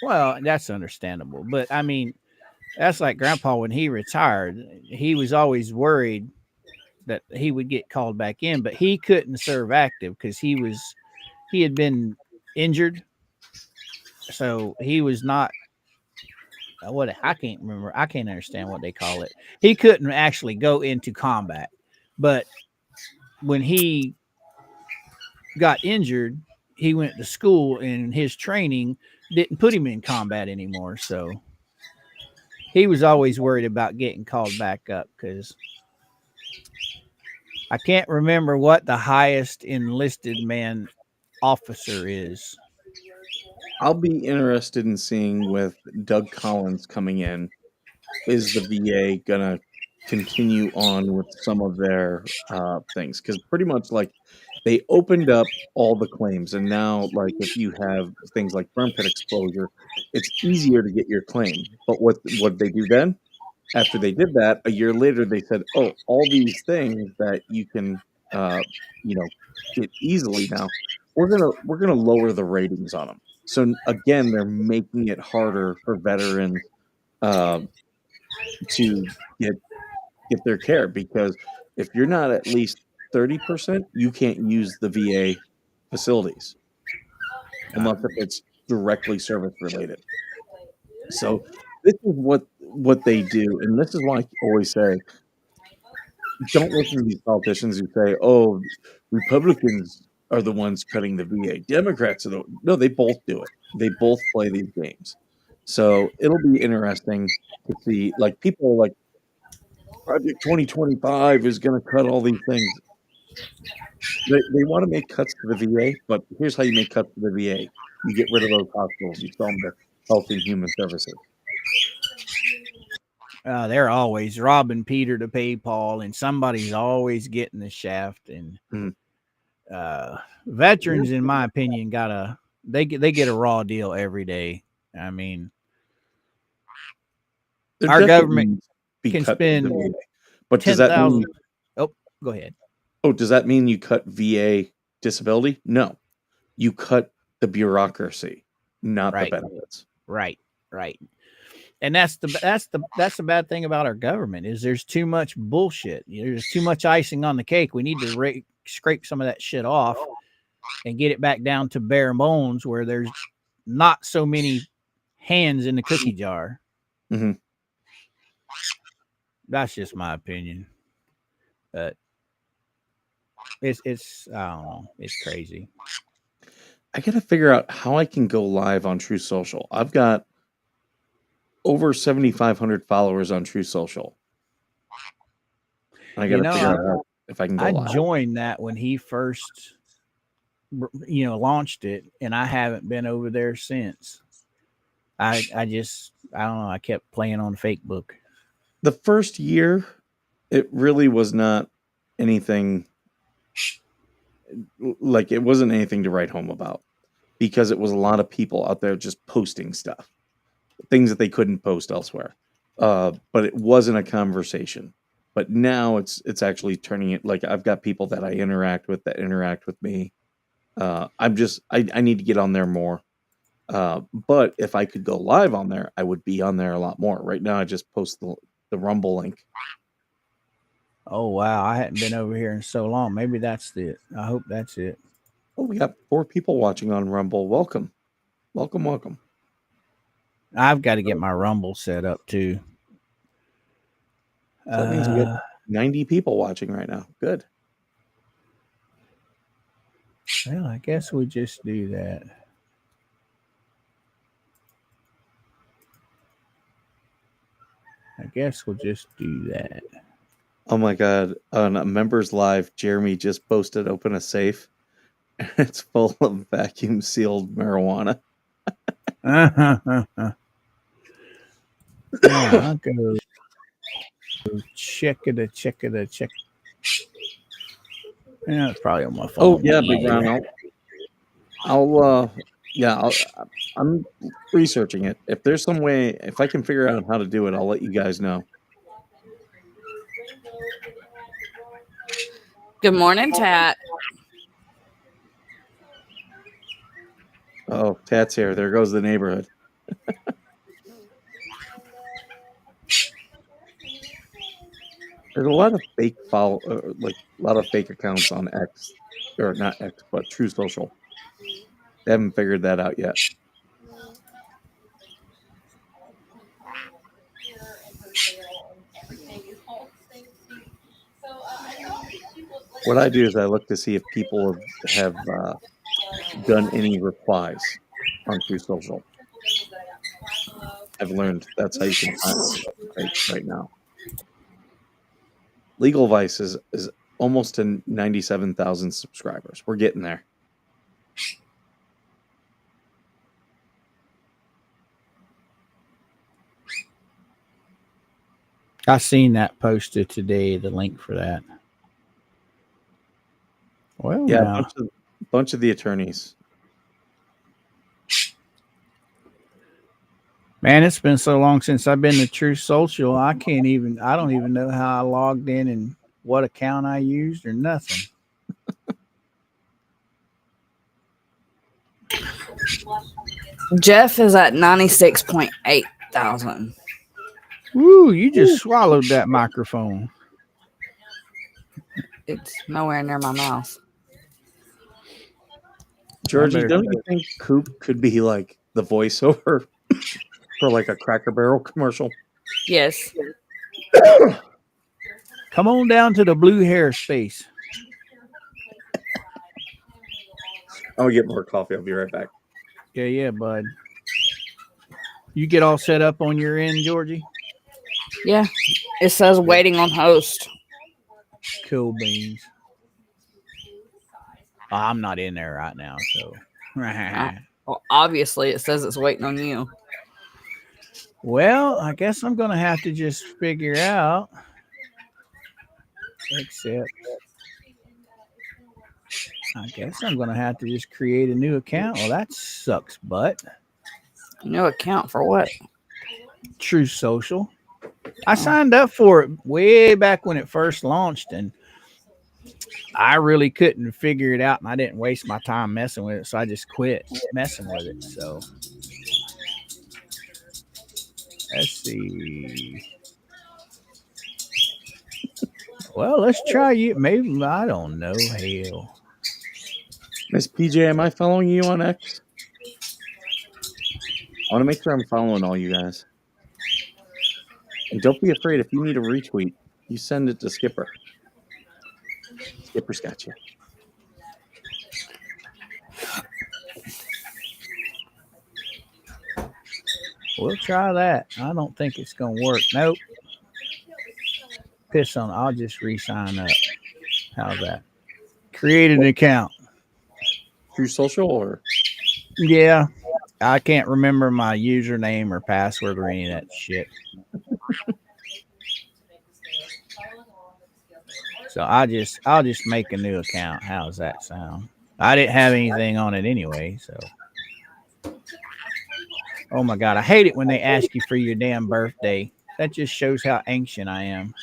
S3: Well, that's understandable. But I mean, that's like grandpa when he retired, he was always worried that he would get called back in, but he couldn't serve active because he had been injured. So he was not what I can't remember. I can't understand what they call it. He couldn't actually go into combat. But when he got injured, he went to school and his training didn't put him in combat anymore. So he was always worried about getting called back up because I can't remember what the highest enlisted man officer is.
S2: I'll be interested in seeing with Doug Collins coming in, is the VA gonna continue on with some of their things? Because pretty much like they opened up all the claims, and now like if you have things like burn pit exposure, it's easier to get your claim. But what they do then? After they did that, a year later, they said, "Oh, all these things that you can, uh, you know, get easily now, we're gonna lower the ratings on them." So again, they're making it harder for veterans uh, to get their care because if you're not at least 30%, you can't use the VA facilities unless if it's directly service related. So this is what they do, and this is why I always say don't listen to these politicians who say, "Oh, Republicans are the ones cutting the VA. Democrats are the no." They both do it. They both play these games. So it'll be interesting to see. Like people are like Project 2025 is going to cut all these things. They want to make cuts to the VA, but here's how you make cuts to the VA: you get rid of those hospitals. You sell them to Health and Human Services.
S3: They're always robbing Peter to pay Paul, and somebody's always getting the shaft. And
S2: Mhm.
S3: veterans, in my opinion, they get a raw deal every day. I mean,
S2: There
S3: our
S2: definitely
S3: government
S2: needs to be
S3: can
S2: cut to the
S3: spend
S2: VA. But does that
S3: 10,000.
S2: mean
S3: Oh, go ahead.
S2: does that mean you cut VA disability? No. You cut the bureaucracy, not the
S3: Right,
S2: benefits.
S3: right, right. And that's the bad thing about our government is there's too much bullshit. There's too much icing on the cake. We need to scrape some of that shit off and get it back down to bare bones where there's not so many hands in the cookie jar.
S2: hmm
S3: That's just my opinion. But it's I don't know. It's crazy.
S2: I got to figure out how I can go live on True Social. I've got over 7,500 followers on True Social. And I got to figure out if I can go
S3: I
S2: live.
S3: joined that when he first, launched it, and I haven't been over there since. I don't know. I kept playing on Facebook.
S2: The first year, it really was not anything, like it wasn't anything to write home about, because it was a lot of people out there just posting stuff, things that they couldn't post elsewhere. But it wasn't a conversation. But now it's actually turning it, like I've got people that I interact with that interact with me. I need to get on there more. But if I could go live on there, I would be on there a lot more. Right now, I just post the Rumble link.
S3: Oh wow, I hadn't been over here in so long. Maybe that's it. I hope that's it.
S2: Oh, we got 4 people watching on Rumble. Welcome.
S3: I've got to get my Rumble set up too.
S2: So that means we got 90 people watching right now. Good.
S3: Well, I guess we just do that. I guess we'll just do that.
S2: Oh my God. On a members live, Jeremy just posted open a safe. And it's full of vacuum sealed marijuana.
S3: Yeah, I'll go check it. Yeah, it's probably on my phone.
S2: Oh yeah, Big Ron. I'm researching it. If there's some way, if I can figure out how to do it, I'll let you guys know.
S4: Good morning, Tat.
S2: Oh, Tat's here. There goes the neighborhood. There's a lot of fake a lot of fake accounts on X, or not X, but True Social. They haven't figured that out yet. What I do is I look to see if people have done any replies on True Social. I've learned that's how you can find it right now. Legal Vice is almost to 97,000 subscribers. We're getting there.
S3: I seen that posted today, the link for that. Well,
S2: yeah,
S3: now.
S2: bunch of the attorneys.
S3: Man, it's been so long since I've been to True Social. I don't even know how I logged in and what account I used or nothing.
S4: Jeff is at 96.8 thousand.
S3: Woo, you just swallowed that microphone.
S4: It's nowhere near my mouth.
S2: Georgie, don't you think Coop could be like the voiceover for like a Cracker Barrel commercial?
S4: Yes.
S3: Come on down to the blue hair space.
S2: I'm gonna get more coffee. I'll be right back.
S3: Yeah, bud. You get all set up on your end, Georgie?
S4: Yeah. It says waiting on host.
S3: Cool beans. I'm not in there right now, so.
S4: Well, obviously, it says it's waiting on you.
S3: Well, I guess I'm going to have to just figure out. Except, I guess I'm going to have to just create a new account. Well, that sucks, but.
S4: New account for what?
S3: True Social. I signed up for it way back when it first launched, and I really couldn't figure it out, and I didn't waste my time messing with it, so I just quit messing with it. So let's see. Well, let's try you. Maybe, I don't know. Hell.
S2: Miss PJ, am I following you on X? I want to make sure I'm following all you guys. And don't be afraid, if you need a retweet, you send it to Skipper. Skipper's got you.
S3: We'll try that. I don't think it's gonna work. Nope. Piss on. I'll just re-sign up. How's that? Create an account.
S2: True Social or
S3: Yeah. I can't remember my username or password or any of that shit. So I'll just make a new account. How's that sound? I didn't have anything on it anyway, so oh my god, I hate it when they ask you for your damn birthday. That just shows how ancient I am.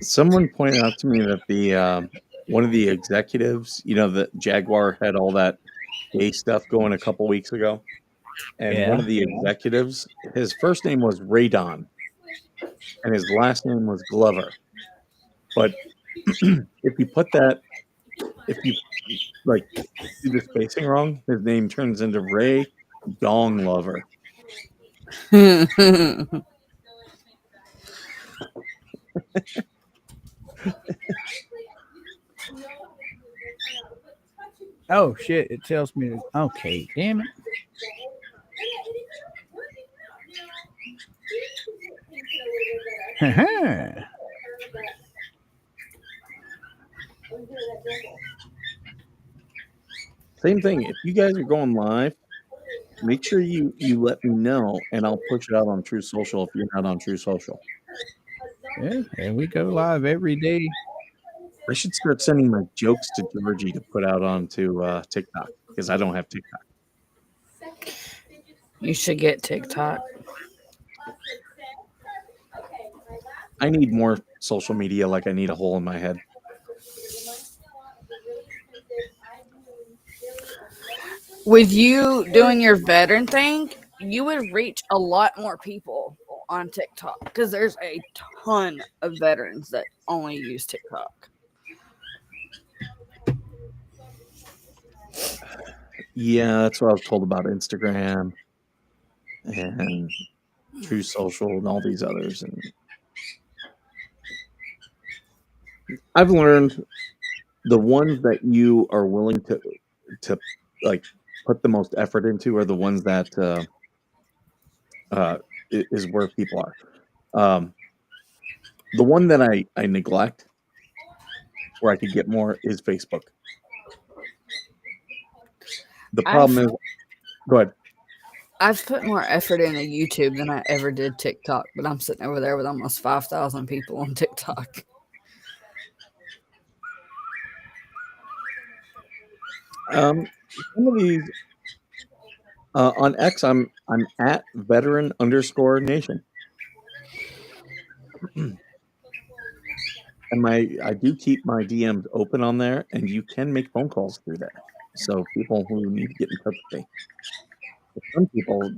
S2: someone pointed out to me that the one of the executives, that Jaguar had all that gay stuff going a couple weeks ago, and one
S3: Yeah.
S2: of the executives, his first name was Radon, and his last name was Glover. But if you put that, if you like do the spacing wrong, his name turns into Ray Dong Lover.
S3: Oh shit! It tells me. Okay, damn it.
S2: Same thing. If you guys are going live, make sure you let me know, and I'll push it out on True Social if you're not on True Social.
S3: Yeah, and we go live every day.
S2: I should start sending my jokes to Georgie to put out onto TikTok because I don't have TikTok.
S4: You should get TikTok.
S2: I need more social media like I need a hole in my head.
S4: With you doing your veteran thing, you would reach a lot more people on TikTok because there's a ton of veterans that only use TikTok.
S2: Yeah, that's what I was told about Instagram and True Social and all these others. And I've learned the ones that you are willing to like put the most effort into are the ones that is where people are. The one that I neglect where I could get more is Facebook. The problem is, go ahead.
S4: I've put more effort into YouTube than I ever did TikTok, but I'm sitting over there with almost 5,000 people on TikTok.
S2: Some of these on X, I'm at veteran_nation, and I do keep my DMs open on there, and you can make phone calls through there. So people who need to get in touch with me, some people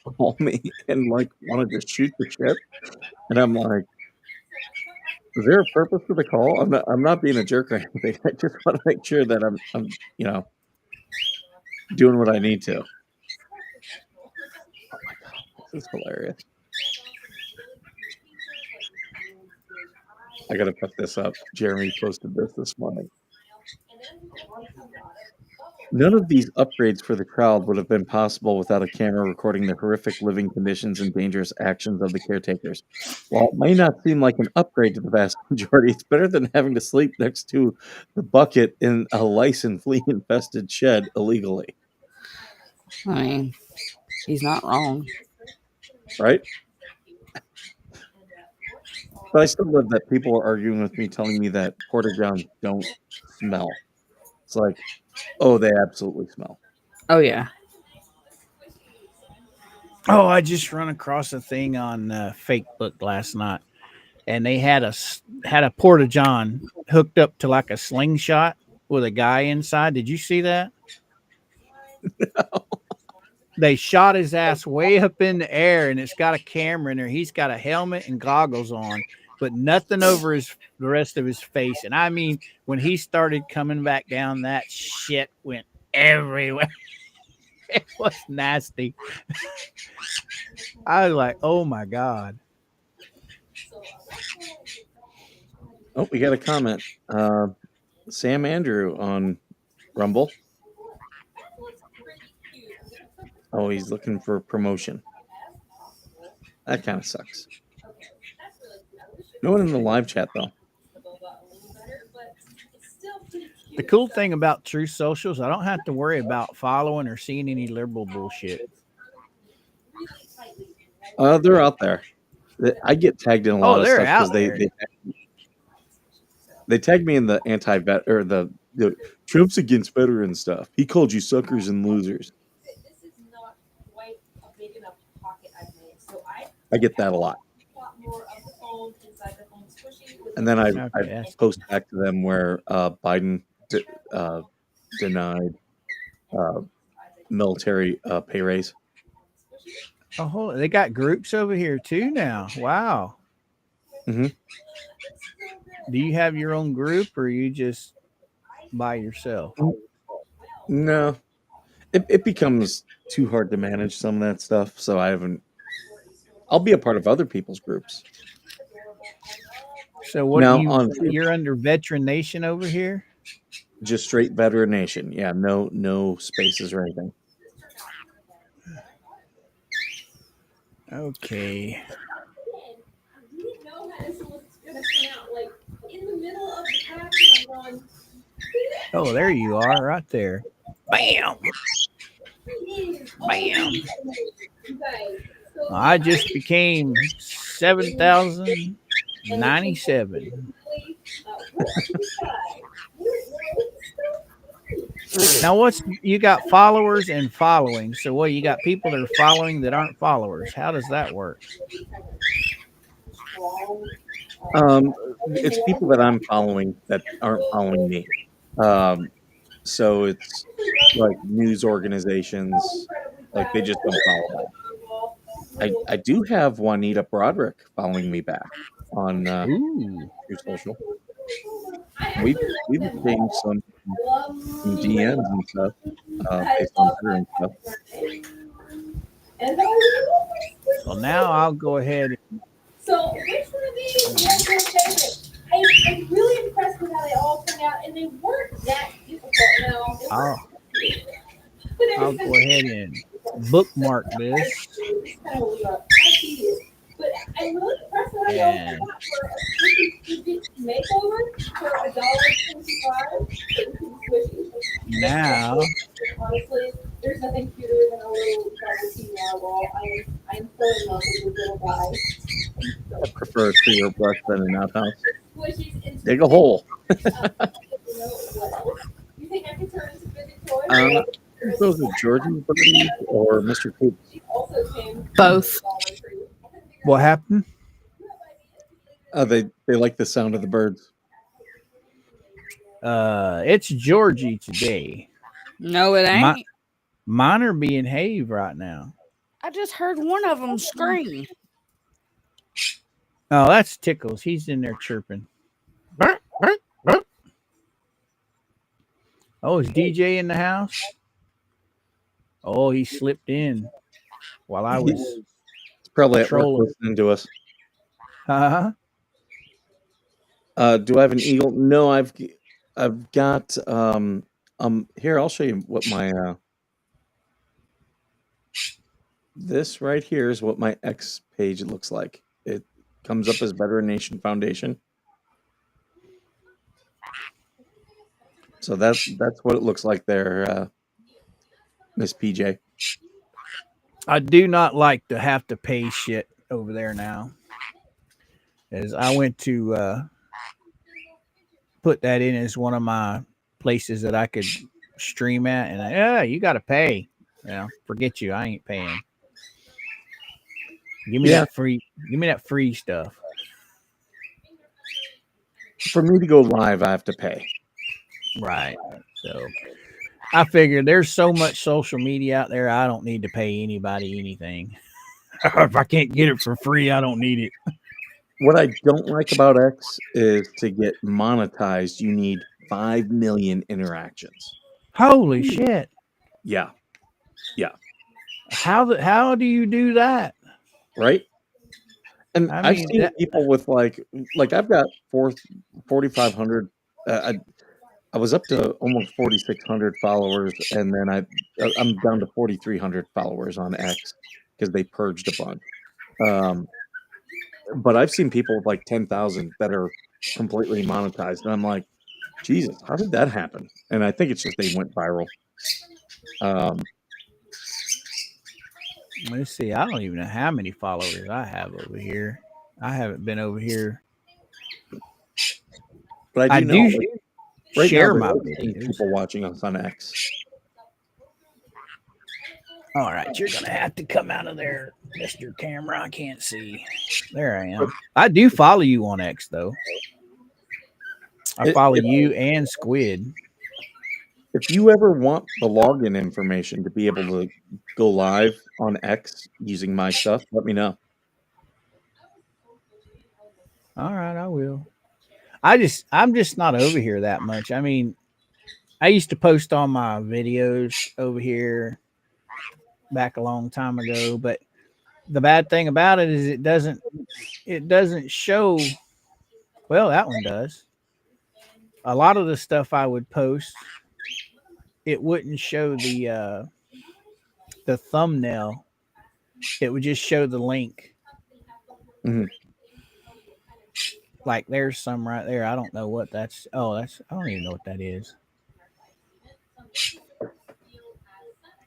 S2: call me and like want to just shoot the shit, and I'm like, is there a purpose for the call? I'm not being a jerk or anything. I just want to make sure that I'm doing what I need to. Oh my god, this is hilarious. I gotta put this up. Jeremy posted this morning. None of these upgrades for the crowd would have been possible without a camera recording the horrific living conditions and dangerous actions of the caretakers. While it may not seem like an upgrade to the vast majority, it's better than having to sleep next to the bucket in a lice and flea infested shed illegally.
S4: I mean, he's not wrong.
S2: Right? But I still love that people are arguing with me, telling me that porta johns don't smell. It's like, oh, they absolutely smell.
S4: Oh, yeah.
S3: Oh, I just run across a thing on Facebook last night, and they had a porta john hooked up to like a slingshot with a guy inside. Did you see that? They shot his ass way up in the air, and it's got a camera in there. He's got a helmet and goggles on, but nothing over the rest of his face. And I mean, when he started coming back down, that shit went everywhere. It was nasty. I was like, oh my god.
S2: Oh, we got a comment. Sam Andrew on Rumble. Oh, he's looking for promotion. That kind of sucks. No one in the live chat though.
S3: The cool thing about True Socials, I don't have to worry about following or seeing any liberal bullshit.
S2: They're out there. I get tagged in a lot
S3: Oh,
S2: of
S3: they're
S2: stuff because
S3: out there.
S2: they tag me in the anti-vet or the Trump's against veteran stuff. He called you suckers and losers. I get that a lot. And then I
S3: Okay.
S2: post back to them where Biden denied military pay raise.
S3: Oh, they got groups over here too now. Wow.
S2: Mhm.
S3: Do you have your own group or are you just by yourself?
S2: No, it becomes too hard to manage some of that stuff, so I haven't. I'll be a part of other people's groups.
S3: So what
S2: Now,
S3: you're under Veteran Nation over here?
S2: Just straight veteran nation. Yeah, no spaces or anything.
S3: Okay. Oh, there you are, right there. Bam. Bam. I just became 7,097. Now, what's you got followers and following? So, what you got people that are following that aren't followers? How does that work?
S2: It's people that I'm following that aren't following me. So it's like news organizations, like they just don't follow that. I do have Juanita Broderick following me back on
S3: Ooh.
S2: True Social. We've exchanged some DMs and stuff based on Twitter and stuff.
S3: Well, now I'll go ahead.
S5: So, which one of these was your favorite? I'm really impressed with how they all turned out, and they weren't that difficult. No,
S3: I'll go ahead and bookmark this.
S5: But I'm really impressed with how they all turned out for a makeover for $1.25.
S3: Now,
S5: Honestly, there's nothing cuter than a little privacy wall. I'm so in love with the little guy.
S2: I prefer a tree or brush than an outhouse. Dig a hole.
S5: You think I can turn into fidget toy?
S2: Those are George's buddies or Mr. Coops.
S4: Both.
S3: what happened?
S2: They like the sound of the birds.
S3: It's Georgie today.
S4: No, it ain't.
S3: Mine are being Have right now.
S4: I just heard one of them scream.
S3: Oh, that's Tickles. He's in there chirping. Oh, is DJ in the house? Oh, he slipped in while I was
S2: It's probably at work
S3: trolling.
S2: listening to us.
S3: Uh-huh.
S2: Do I have an eagle? No, I've got here, I'll show you what my this right here is what my X page looks like. It comes up as Veteran Nation Foundation. So that's what it looks like there, Miss PJ.
S3: I do not like to have to pay shit over there now. As I went to put that in as one of my places that I could stream at, and you got to pay. Yeah, forget you. I ain't paying. Give me that free. Give me that free stuff.
S2: For me to go live, I have to pay.
S3: Right. So I figured there's so much social media out there. I don't need to pay anybody anything. If I can't get it for free, I don't need it.
S2: What I don't like about X is to get monetized, you need 5 million interactions.
S3: Holy shit.
S2: Yeah.
S3: How do you do that?
S2: Right? And
S3: I
S2: I've
S3: mean,
S2: seen people with like I've got 4,500. I I was up to almost 4,600 followers, and then I'm down to 4,300 followers on X because they purged a bunch. But I've seen people with like 10,000 that are completely monetized, and I'm like, Jesus, how did that happen? And I think it's just they went viral.
S3: Let's see. I don't even know how many followers I have over here. I haven't been over here.
S2: But
S3: I
S2: I do know
S3: do
S2: like, right
S3: share
S2: now
S3: my
S2: there's 18
S3: videos.
S2: people watching us on X.
S3: All right, you're gonna have to come out of there, Mr. Camera. I can't see. There I am. I do follow you on X though. I follow you and Squid.
S2: If you ever want the login information to be able to go live on X using my stuff, let me know.
S3: All right, I will. I'm just not over here that much. I mean, I used to post all my videos over here back a long time ago, but the bad thing about it is it doesn't show. Well, that one does. A lot of the stuff I would post, it wouldn't show the thumbnail. It would just show the link.
S2: Mhm.
S3: Like there's some right there. I don't know what that's. Oh, that's. I don't even know what that is.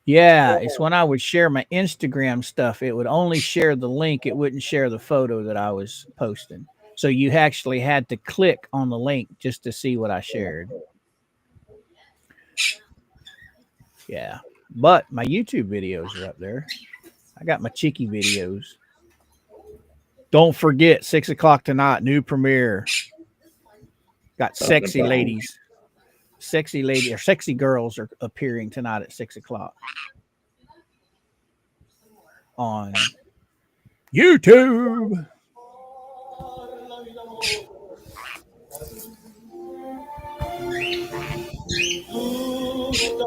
S3: Yeah, it's when I would share my Instagram stuff. It would only share the link. It wouldn't share the photo that I was posting. So you actually had to click on the link just to see what I shared. Yeah, but my YouTube videos are up there. I got my cheeky videos. Don't forget, 6 o'clock tonight, new premiere. Got sexy ladies. Sexy girls are appearing tonight at 6 o'clock on YouTube.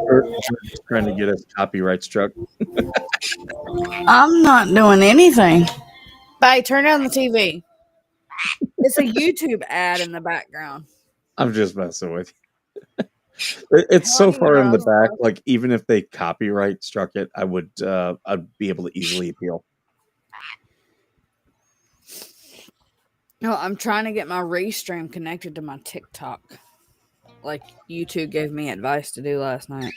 S2: Or just trying to get us copyright struck.
S4: I'm not doing anything. Bye. Turn on the TV. It's a YouTube ad in the background.
S2: I'm just messing with you. It's
S4: I
S2: so
S4: don't even
S2: far
S4: know
S2: in
S4: I
S2: the
S4: was
S2: back.
S4: supposed
S2: Like even if they copyright struck it, I'd be able to easily appeal.
S4: No, I'm trying to get my Restream connected to my TikTok. Like YouTube gave me advice to do last night.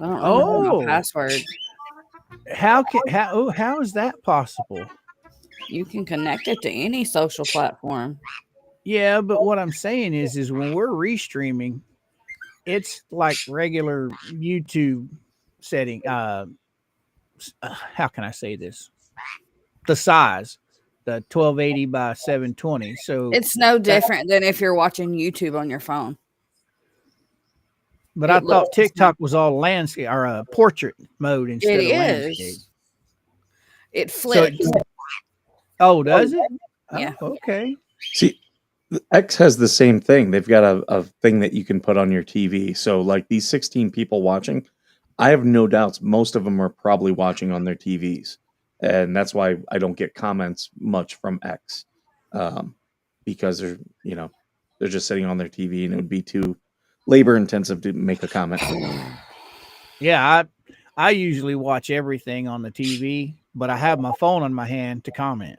S4: I don't remember my password.
S3: How is that possible?
S4: You can connect it to any social platform.
S3: Yeah, but what I'm saying is when we're restreaming, it's like regular YouTube setting. How can I say this? The size, the 1280 by 720. So
S4: It's no different than if you're watching YouTube on your phone.
S3: but I thought TikTok was all landscape or portrait mode instead of landscape.
S4: It flips.
S3: Does it?
S4: Yeah.
S3: Oh, okay.
S2: See, X has the same thing. They've got a thing that you can put on your TV. So like these 16 people watching, I have no doubts most of them are probably watching on their TVs. And that's why I don't get comments much from X. Because they're just sitting on their TV and it would be too labor intensive to make a comment.
S3: Yeah, I usually watch everything on the TV, but I have my phone on my hand to comment.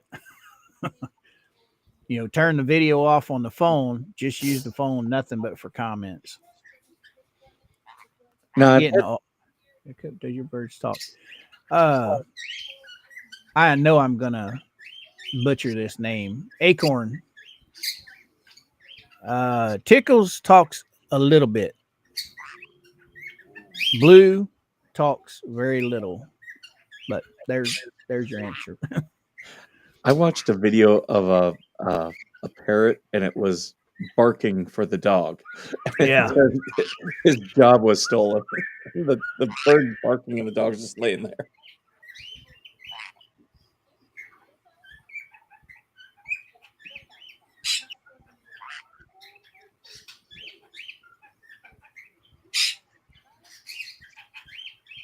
S3: Turn the video off on the phone. Just use the phone, nothing but for comments.
S2: No,
S3: Does your birds talk? I know I'm gonna butcher this name. Acorn. Tickles talks a little bit. Blue talks very little. But there's your answer.
S2: I watched a video of a parrot and it was barking for the dog.
S3: Yeah.
S2: His job was stolen. The bird barking and the dog's just laying there.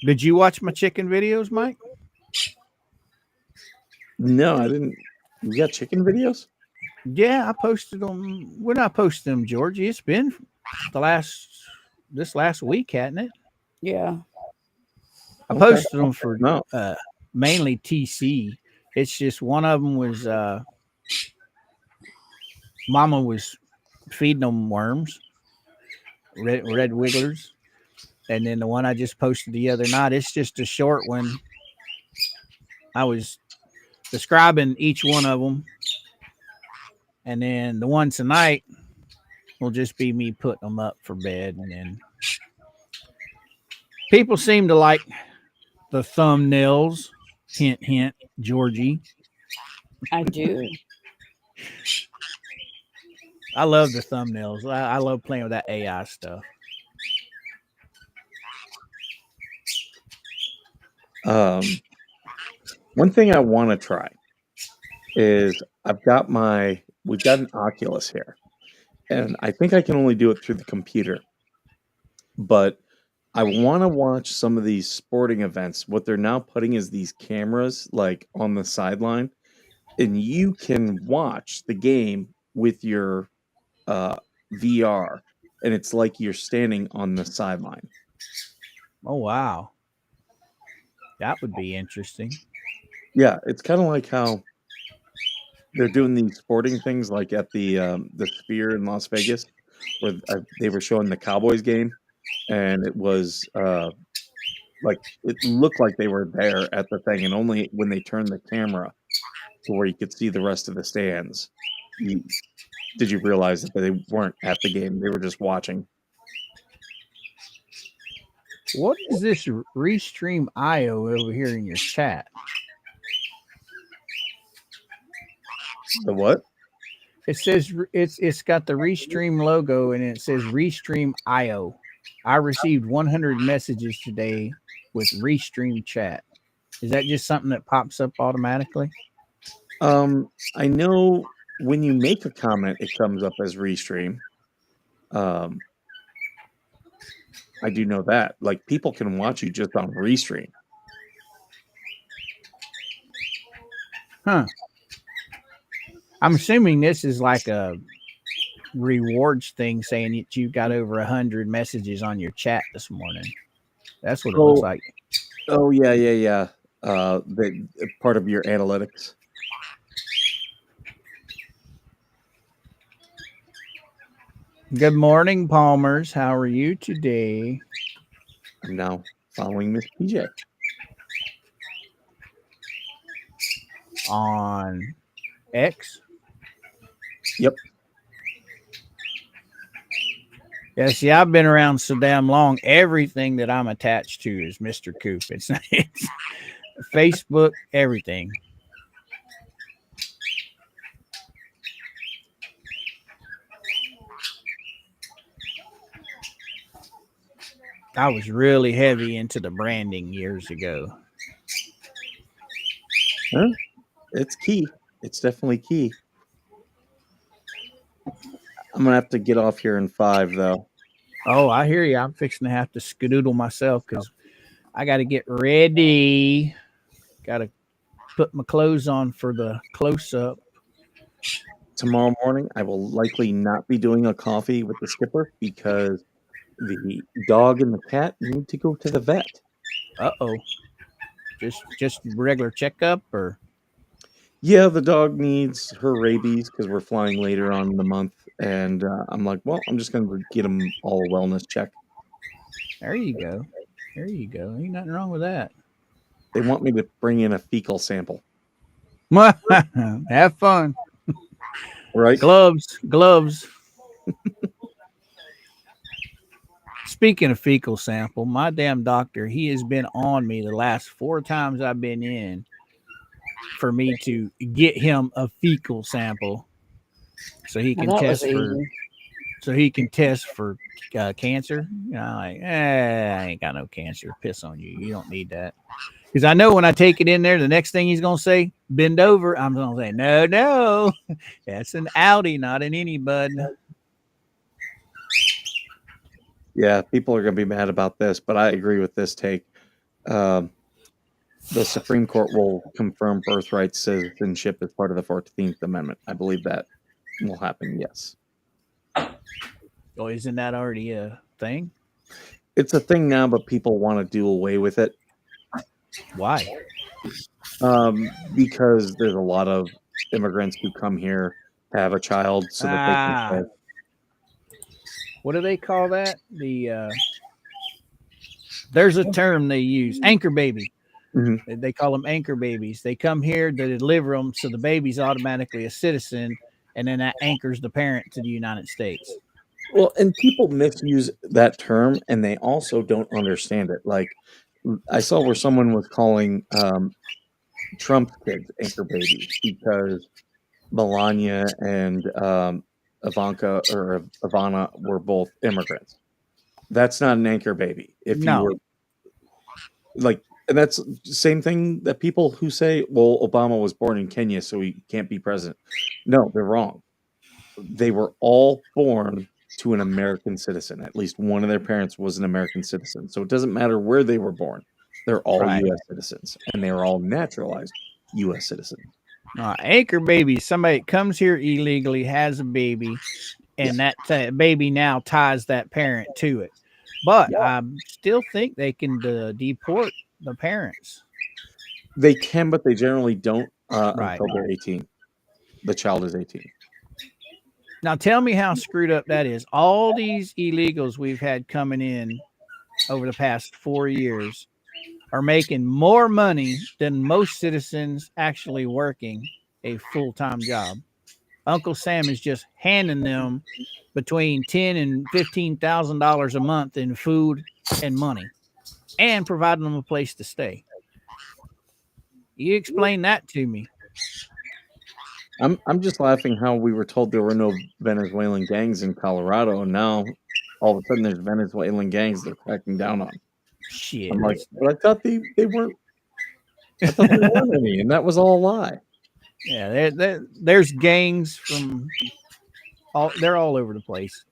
S3: Did you watch my chicken videos, Mike?
S2: No, I didn't. You got chicken videos?
S3: Yeah, I posted them. When I posted them, Georgie, it's been this last week, hadn't it?
S4: Yeah.
S3: I
S2: Okay.
S3: posted them for
S2: No.
S3: mainly TC. It's just one of them was Mama was feeding them worms, red wigglers, and then the one I just posted the other night. It's just a short one. I was describing each one of them, and then the one tonight will just be me putting them up for bed, and then people seem to like the thumbnails. Hint, hint, Georgie.
S4: I do.
S3: I love the thumbnails. I love playing with that AI stuff.
S2: One thing I want to try is we've got an Oculus here, and I think I can only do it through the computer. But I want to watch some of these sporting events. What they're now putting is these cameras like on the sideline, and you can watch the game with your VR, and it's like you're standing on the sideline.
S3: Oh wow, that would be interesting.
S2: Yeah, it's kind of like how they're doing these sporting things, like at the Sphere in Las Vegas, where they were showing the Cowboys game, and it was like it looked like they were there at the thing, and only when they turned the camera to where you could see the rest of the stands, did you realize that they weren't at the game; they were just watching.
S3: What is this Restream IO over here in your chat?
S2: The what?
S3: It says it's got the Restream logo and it says Restream IO. I received 100 messages today with Restream chat. Is that just something that pops up automatically?
S2: I know when you make a comment, it comes up as Restream. I do know that. Like people can watch you just on Restream.
S3: Huh. I'm assuming this is like a rewards thing saying that you got over 100 messages on your chat this morning. That's what it looks like.
S2: Oh yeah. The part of your analytics.
S3: Good morning, Palmers. How are you today?
S2: I'm now following Miss PJ
S3: On X.
S2: Yep.
S3: Yeah, see, I've been around so damn long. Everything that I'm attached to is Mr. Coop. It's Facebook, everything. I was really heavy into the branding years ago.
S2: Huh? It's key. It's definitely key. I'm gonna have to get off here in 5, though.
S3: Oh, I hear you. I'm fixing to have to skedoodle myself because I got to get ready. Got to put my clothes on for the close-up.
S2: Tomorrow morning, I will likely not be doing a coffee with the skipper because the dog and the cat need to go to the vet.
S3: Uh-oh. Just regular checkup or?
S2: Yeah, the dog needs her rabies because we're flying later on in the month. And I'm like, well, I'm just going to get them all a wellness check.
S3: There you go. There you go. Ain't nothing wrong with that.
S2: They want me to bring in a fecal sample.
S3: Have fun.
S2: Right?
S3: Gloves. Speaking of fecal sample, my damn doctor, he has been on me the last 4 times I've been in for me to get him a fecal sample so he can test for cancer. You know, like, I ain't got no cancer. Piss on you. You don't need that. Because I know when I take it in there, the next thing he's going to say, bend over. I'm going to say, no. That's an Audi, not an any bud.
S2: Yeah, people are going to be mad about this, but I agree with this take. The Supreme Court will confirm birthright citizenship as part of the 14th Amendment. I believe that will happen, yes.
S3: Oh, isn't that already a thing?
S2: It's a thing now, but people want to do away with it
S3: Why?
S2: because there's a lot of immigrants who come here to have a child so that they can
S3: Ah, what do they call that? There's a term they use, anchor baby.
S2: Mhm.
S3: They call them anchor babies. They come here to deliver them, so the baby's automatically a citizen, and then that anchors the parent to the United States.
S2: Well, and people misuse that term, and they also don't understand it. Like, I saw where someone was calling Trump's kids anchor babies because Melania and Ivanka or Ivana were both immigrants. That's not an anchor baby. If you
S3: No,
S2: were like, and that's the same thing that people who say, well, Obama was born in Kenya, so he can't be president. No, they're wrong. They were all born to an American citizen. At least one of their parents was an American citizen. So it doesn't matter where they were born. They're all
S3: Right.
S2: U.S. citizens, and they are all naturalized U.S. citizens.
S3: Anchor baby. Somebody comes here illegally, has a baby, and that baby now ties that parent to it. But I still think they can deport the parents.
S2: They can, but they generally don't
S3: Right.
S2: until they're 18. The child is 18.
S3: Now tell me how screwed up that is. All these illegals we've had coming in over the past 4 years are making more money than most citizens actually working a full-time job. Uncle Sam is just handing them between $10,000 and $15,000 a month in food and money, and providing them a place to stay. You explain that to me.
S2: I'm just laughing how we were told there were no Venezuelan gangs in Colorado, and now all of a sudden there's Venezuelan gangs they're cracking down on.
S3: Shit.
S2: I'm like, but I thought they weren't. I thought there weren't any, and that was all a lie.
S3: Yeah, there's gangs from they're all over the place.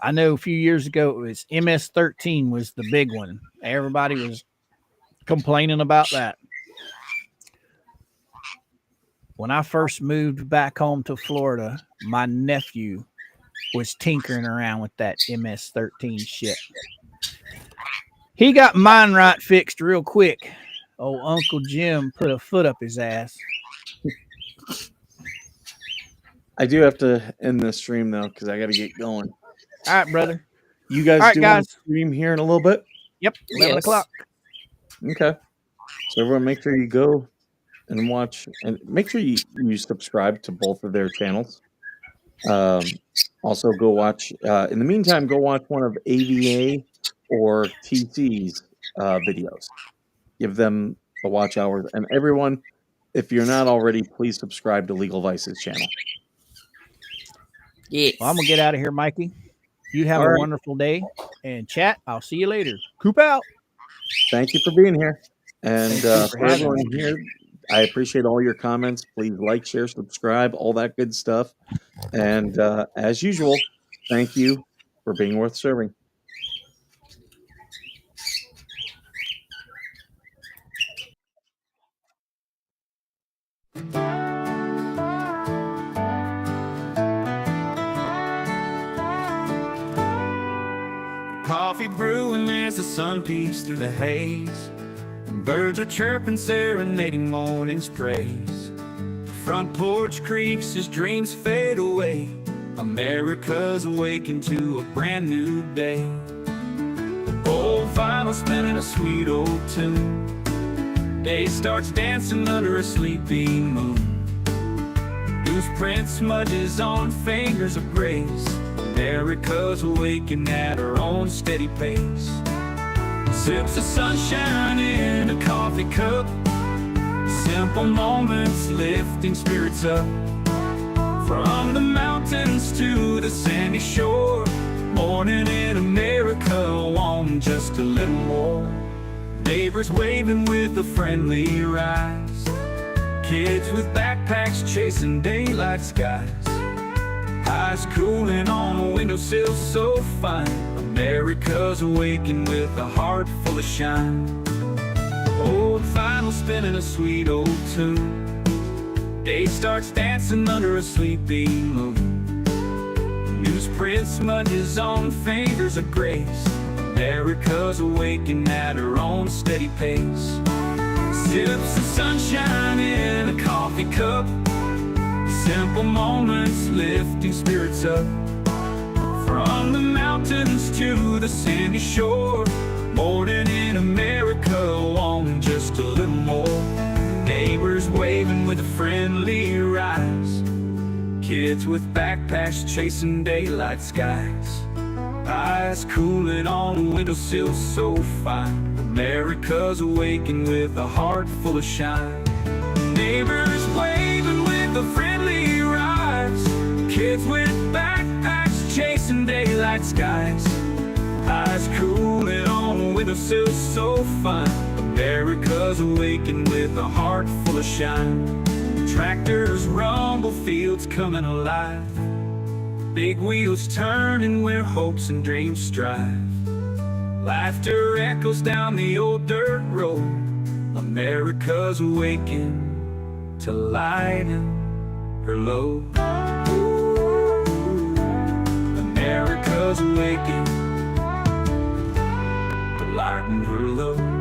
S3: I know a few years ago it was MS-13 was the big one. Everybody was complaining about that. When I first moved back home to Florida, my nephew was tinkering around with that MS-13 shit. He got mine right fixed real quick. Old Uncle Jim put a foot up his ass.
S2: I do have to end this stream though because I got to get going.
S3: All right, brother.
S2: You guys
S3: All right,
S2: do
S3: guys.
S2: want to stream here in a little bit?
S3: Yep, 11
S4: Yes.
S3: o'clock.
S2: Okay. So everyone, make sure you go and watch, and make sure you subscribe to both of their channels. Also, go watch. In the meantime, go watch one of AVA or TC's videos. Give them a watch hours. And everyone, if you're not already, please subscribe to Legal Vice's channel.
S4: Yes.
S3: Well, I'm going to get out of here, Mikey. You have
S2: All
S3: a
S2: right.
S3: wonderful day. And chat, I'll see you later. Coop out.
S2: Thank you for being here. And
S3: Thank you for
S2: for
S3: having
S2: everyone here, I appreciate all your comments. Please like, share, subscribe, all that good stuff. And as usual, thank you for being worth serving.
S1: Coffee brewing as the sun peeks through the haze. Birds are chirping, serenading morning's praise. Front porch creaks as dreams fade away. America's awakened to a brand new day. Old vinyl spinning a sweet old tune. Day starts dancing under a sleepy moon. Newsprint smudges on fingers of grace. America's awakened at her own steady pace. Sips of sunshine in a coffee cup. Simple moments lifting spirits up. From the mountains to the sandy shore. Morning in America, want just a little more. Neighbors waving with a friendly rise. Kids with backpacks chasing daylight skies. Eyes cooling on a windowsill so fine. America's awakened with a heart full of shine. Old vinyl spinning a sweet old tune. Day starts dancing under a sleepy moon. Newsprint smudges on fingers of grace. America's awakening at her own steady pace. Sips of sunshine in a coffee cup. Simple moments lifting spirits up. From the mountains to the sandy shore, morning in America, wanting just a little more. Neighbors waving with a friendly rise. Kids with backpacks chasing daylight skies. Eyes cooling on a windowsill so fine. America's awakening with a heart full of shine. Neighbors waving with a friendly rise. Kids with backpacks chasing daylight skies. Eyes cooling on a windowsill so fine. America's awakening with a heart full of shine. Tractors rumble, fields coming alive. Big wheels turning where hopes and dreams strive. Laughter echoes down the old dirt road. America's awakening to lighten her load. America's awakening to lighten her load.